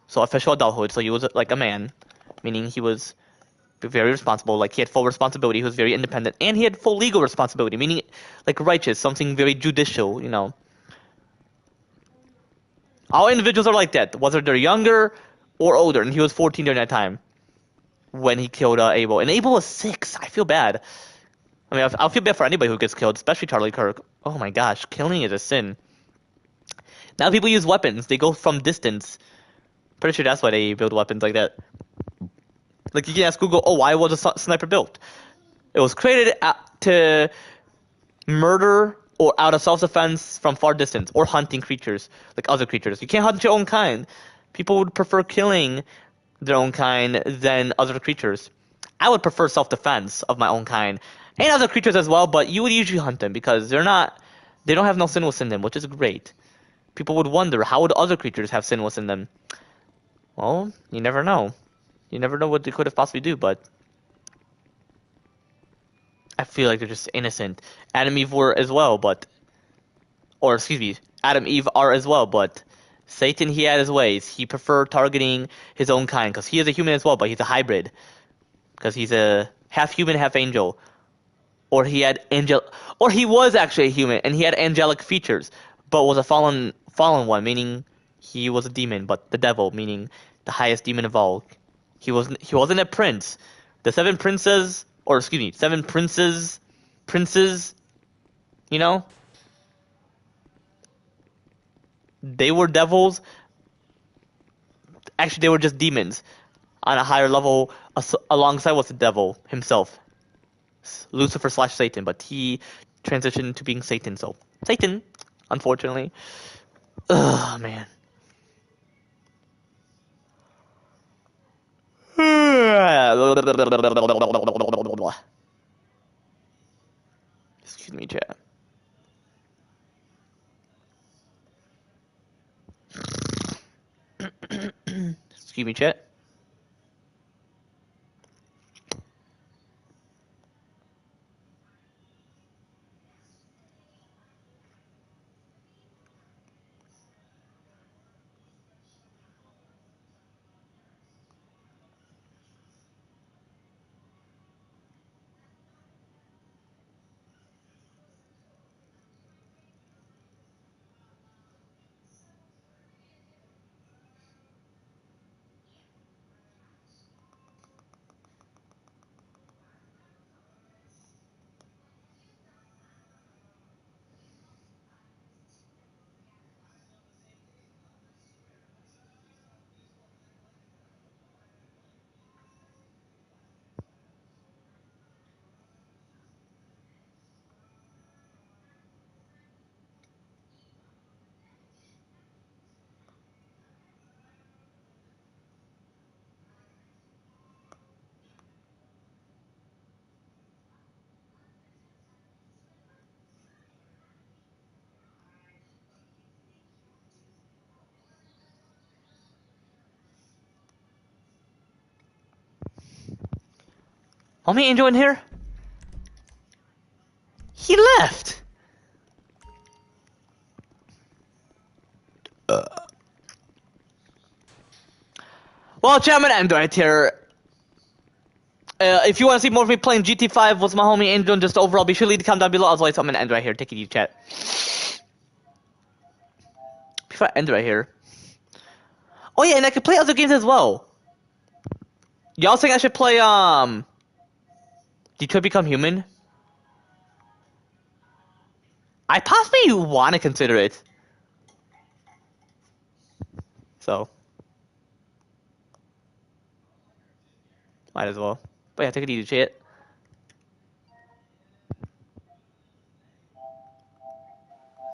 [SPEAKER 1] So official adulthood, so he was like a man. Meaning he was very responsible, like he had full responsibility, he was very independent. And he had full legal responsibility, meaning like righteous, something very judicial, All individuals are like that, whether they're younger or older, and he was 14 during that time when he killed Abel. And Abel was 6. I feel bad. I mean, I'll feel bad for anybody who gets killed, especially Charlie Kirk. Oh my gosh, killing is a sin. Now people use weapons. They go from distance. Pretty sure that's why they build weapons like that. Like, you can ask Google, why was a sniper built? It was created to murder or out of self-defense from far distance, or hunting creatures, like other creatures. You can't hunt your own kind. People would prefer killing their own kind than other creatures. I would prefer self-defense of my own kind and other creatures as well, but you would usually hunt them because they don't have no sinless in them, which is great. People would wonder, how would other creatures have sinless in them? Well, you never know. You never know what they could have possibly do, but I feel like they're just innocent. Adam Eve were as well, but Adam Eve are as well, but Satan, he had his ways. He preferred targeting his own kind because he is a human as well, but he's a hybrid because he's a half human, half angel. Or he was actually a human and he had angelic features, but was a fallen one, meaning he was a demon, but the devil, meaning the highest demon of all. He wasn't a prince. The seven princes, seven princes, you know, they were devils. Actually, they were just demons on a higher level alongside with the devil himself. Lucifer / Satan, but he transitioned to being Satan, so Satan, unfortunately. Ugh, man. Excuse me, chat. Excuse me, chat. Homie Angel in here? He left. Well, chat, I'm gonna end right here. If you want to see more of me playing GT5 with my homie Angel, and just overall, be sure to leave a comment down below. Otherwise, I'm gonna end right here. Take it easy, chat. Before I end right here. Oh yeah, and I could play other games as well. Y'all think I should play Detroit Become Human? I possibly want to consider it. So might as well. But yeah, take it easy, chat.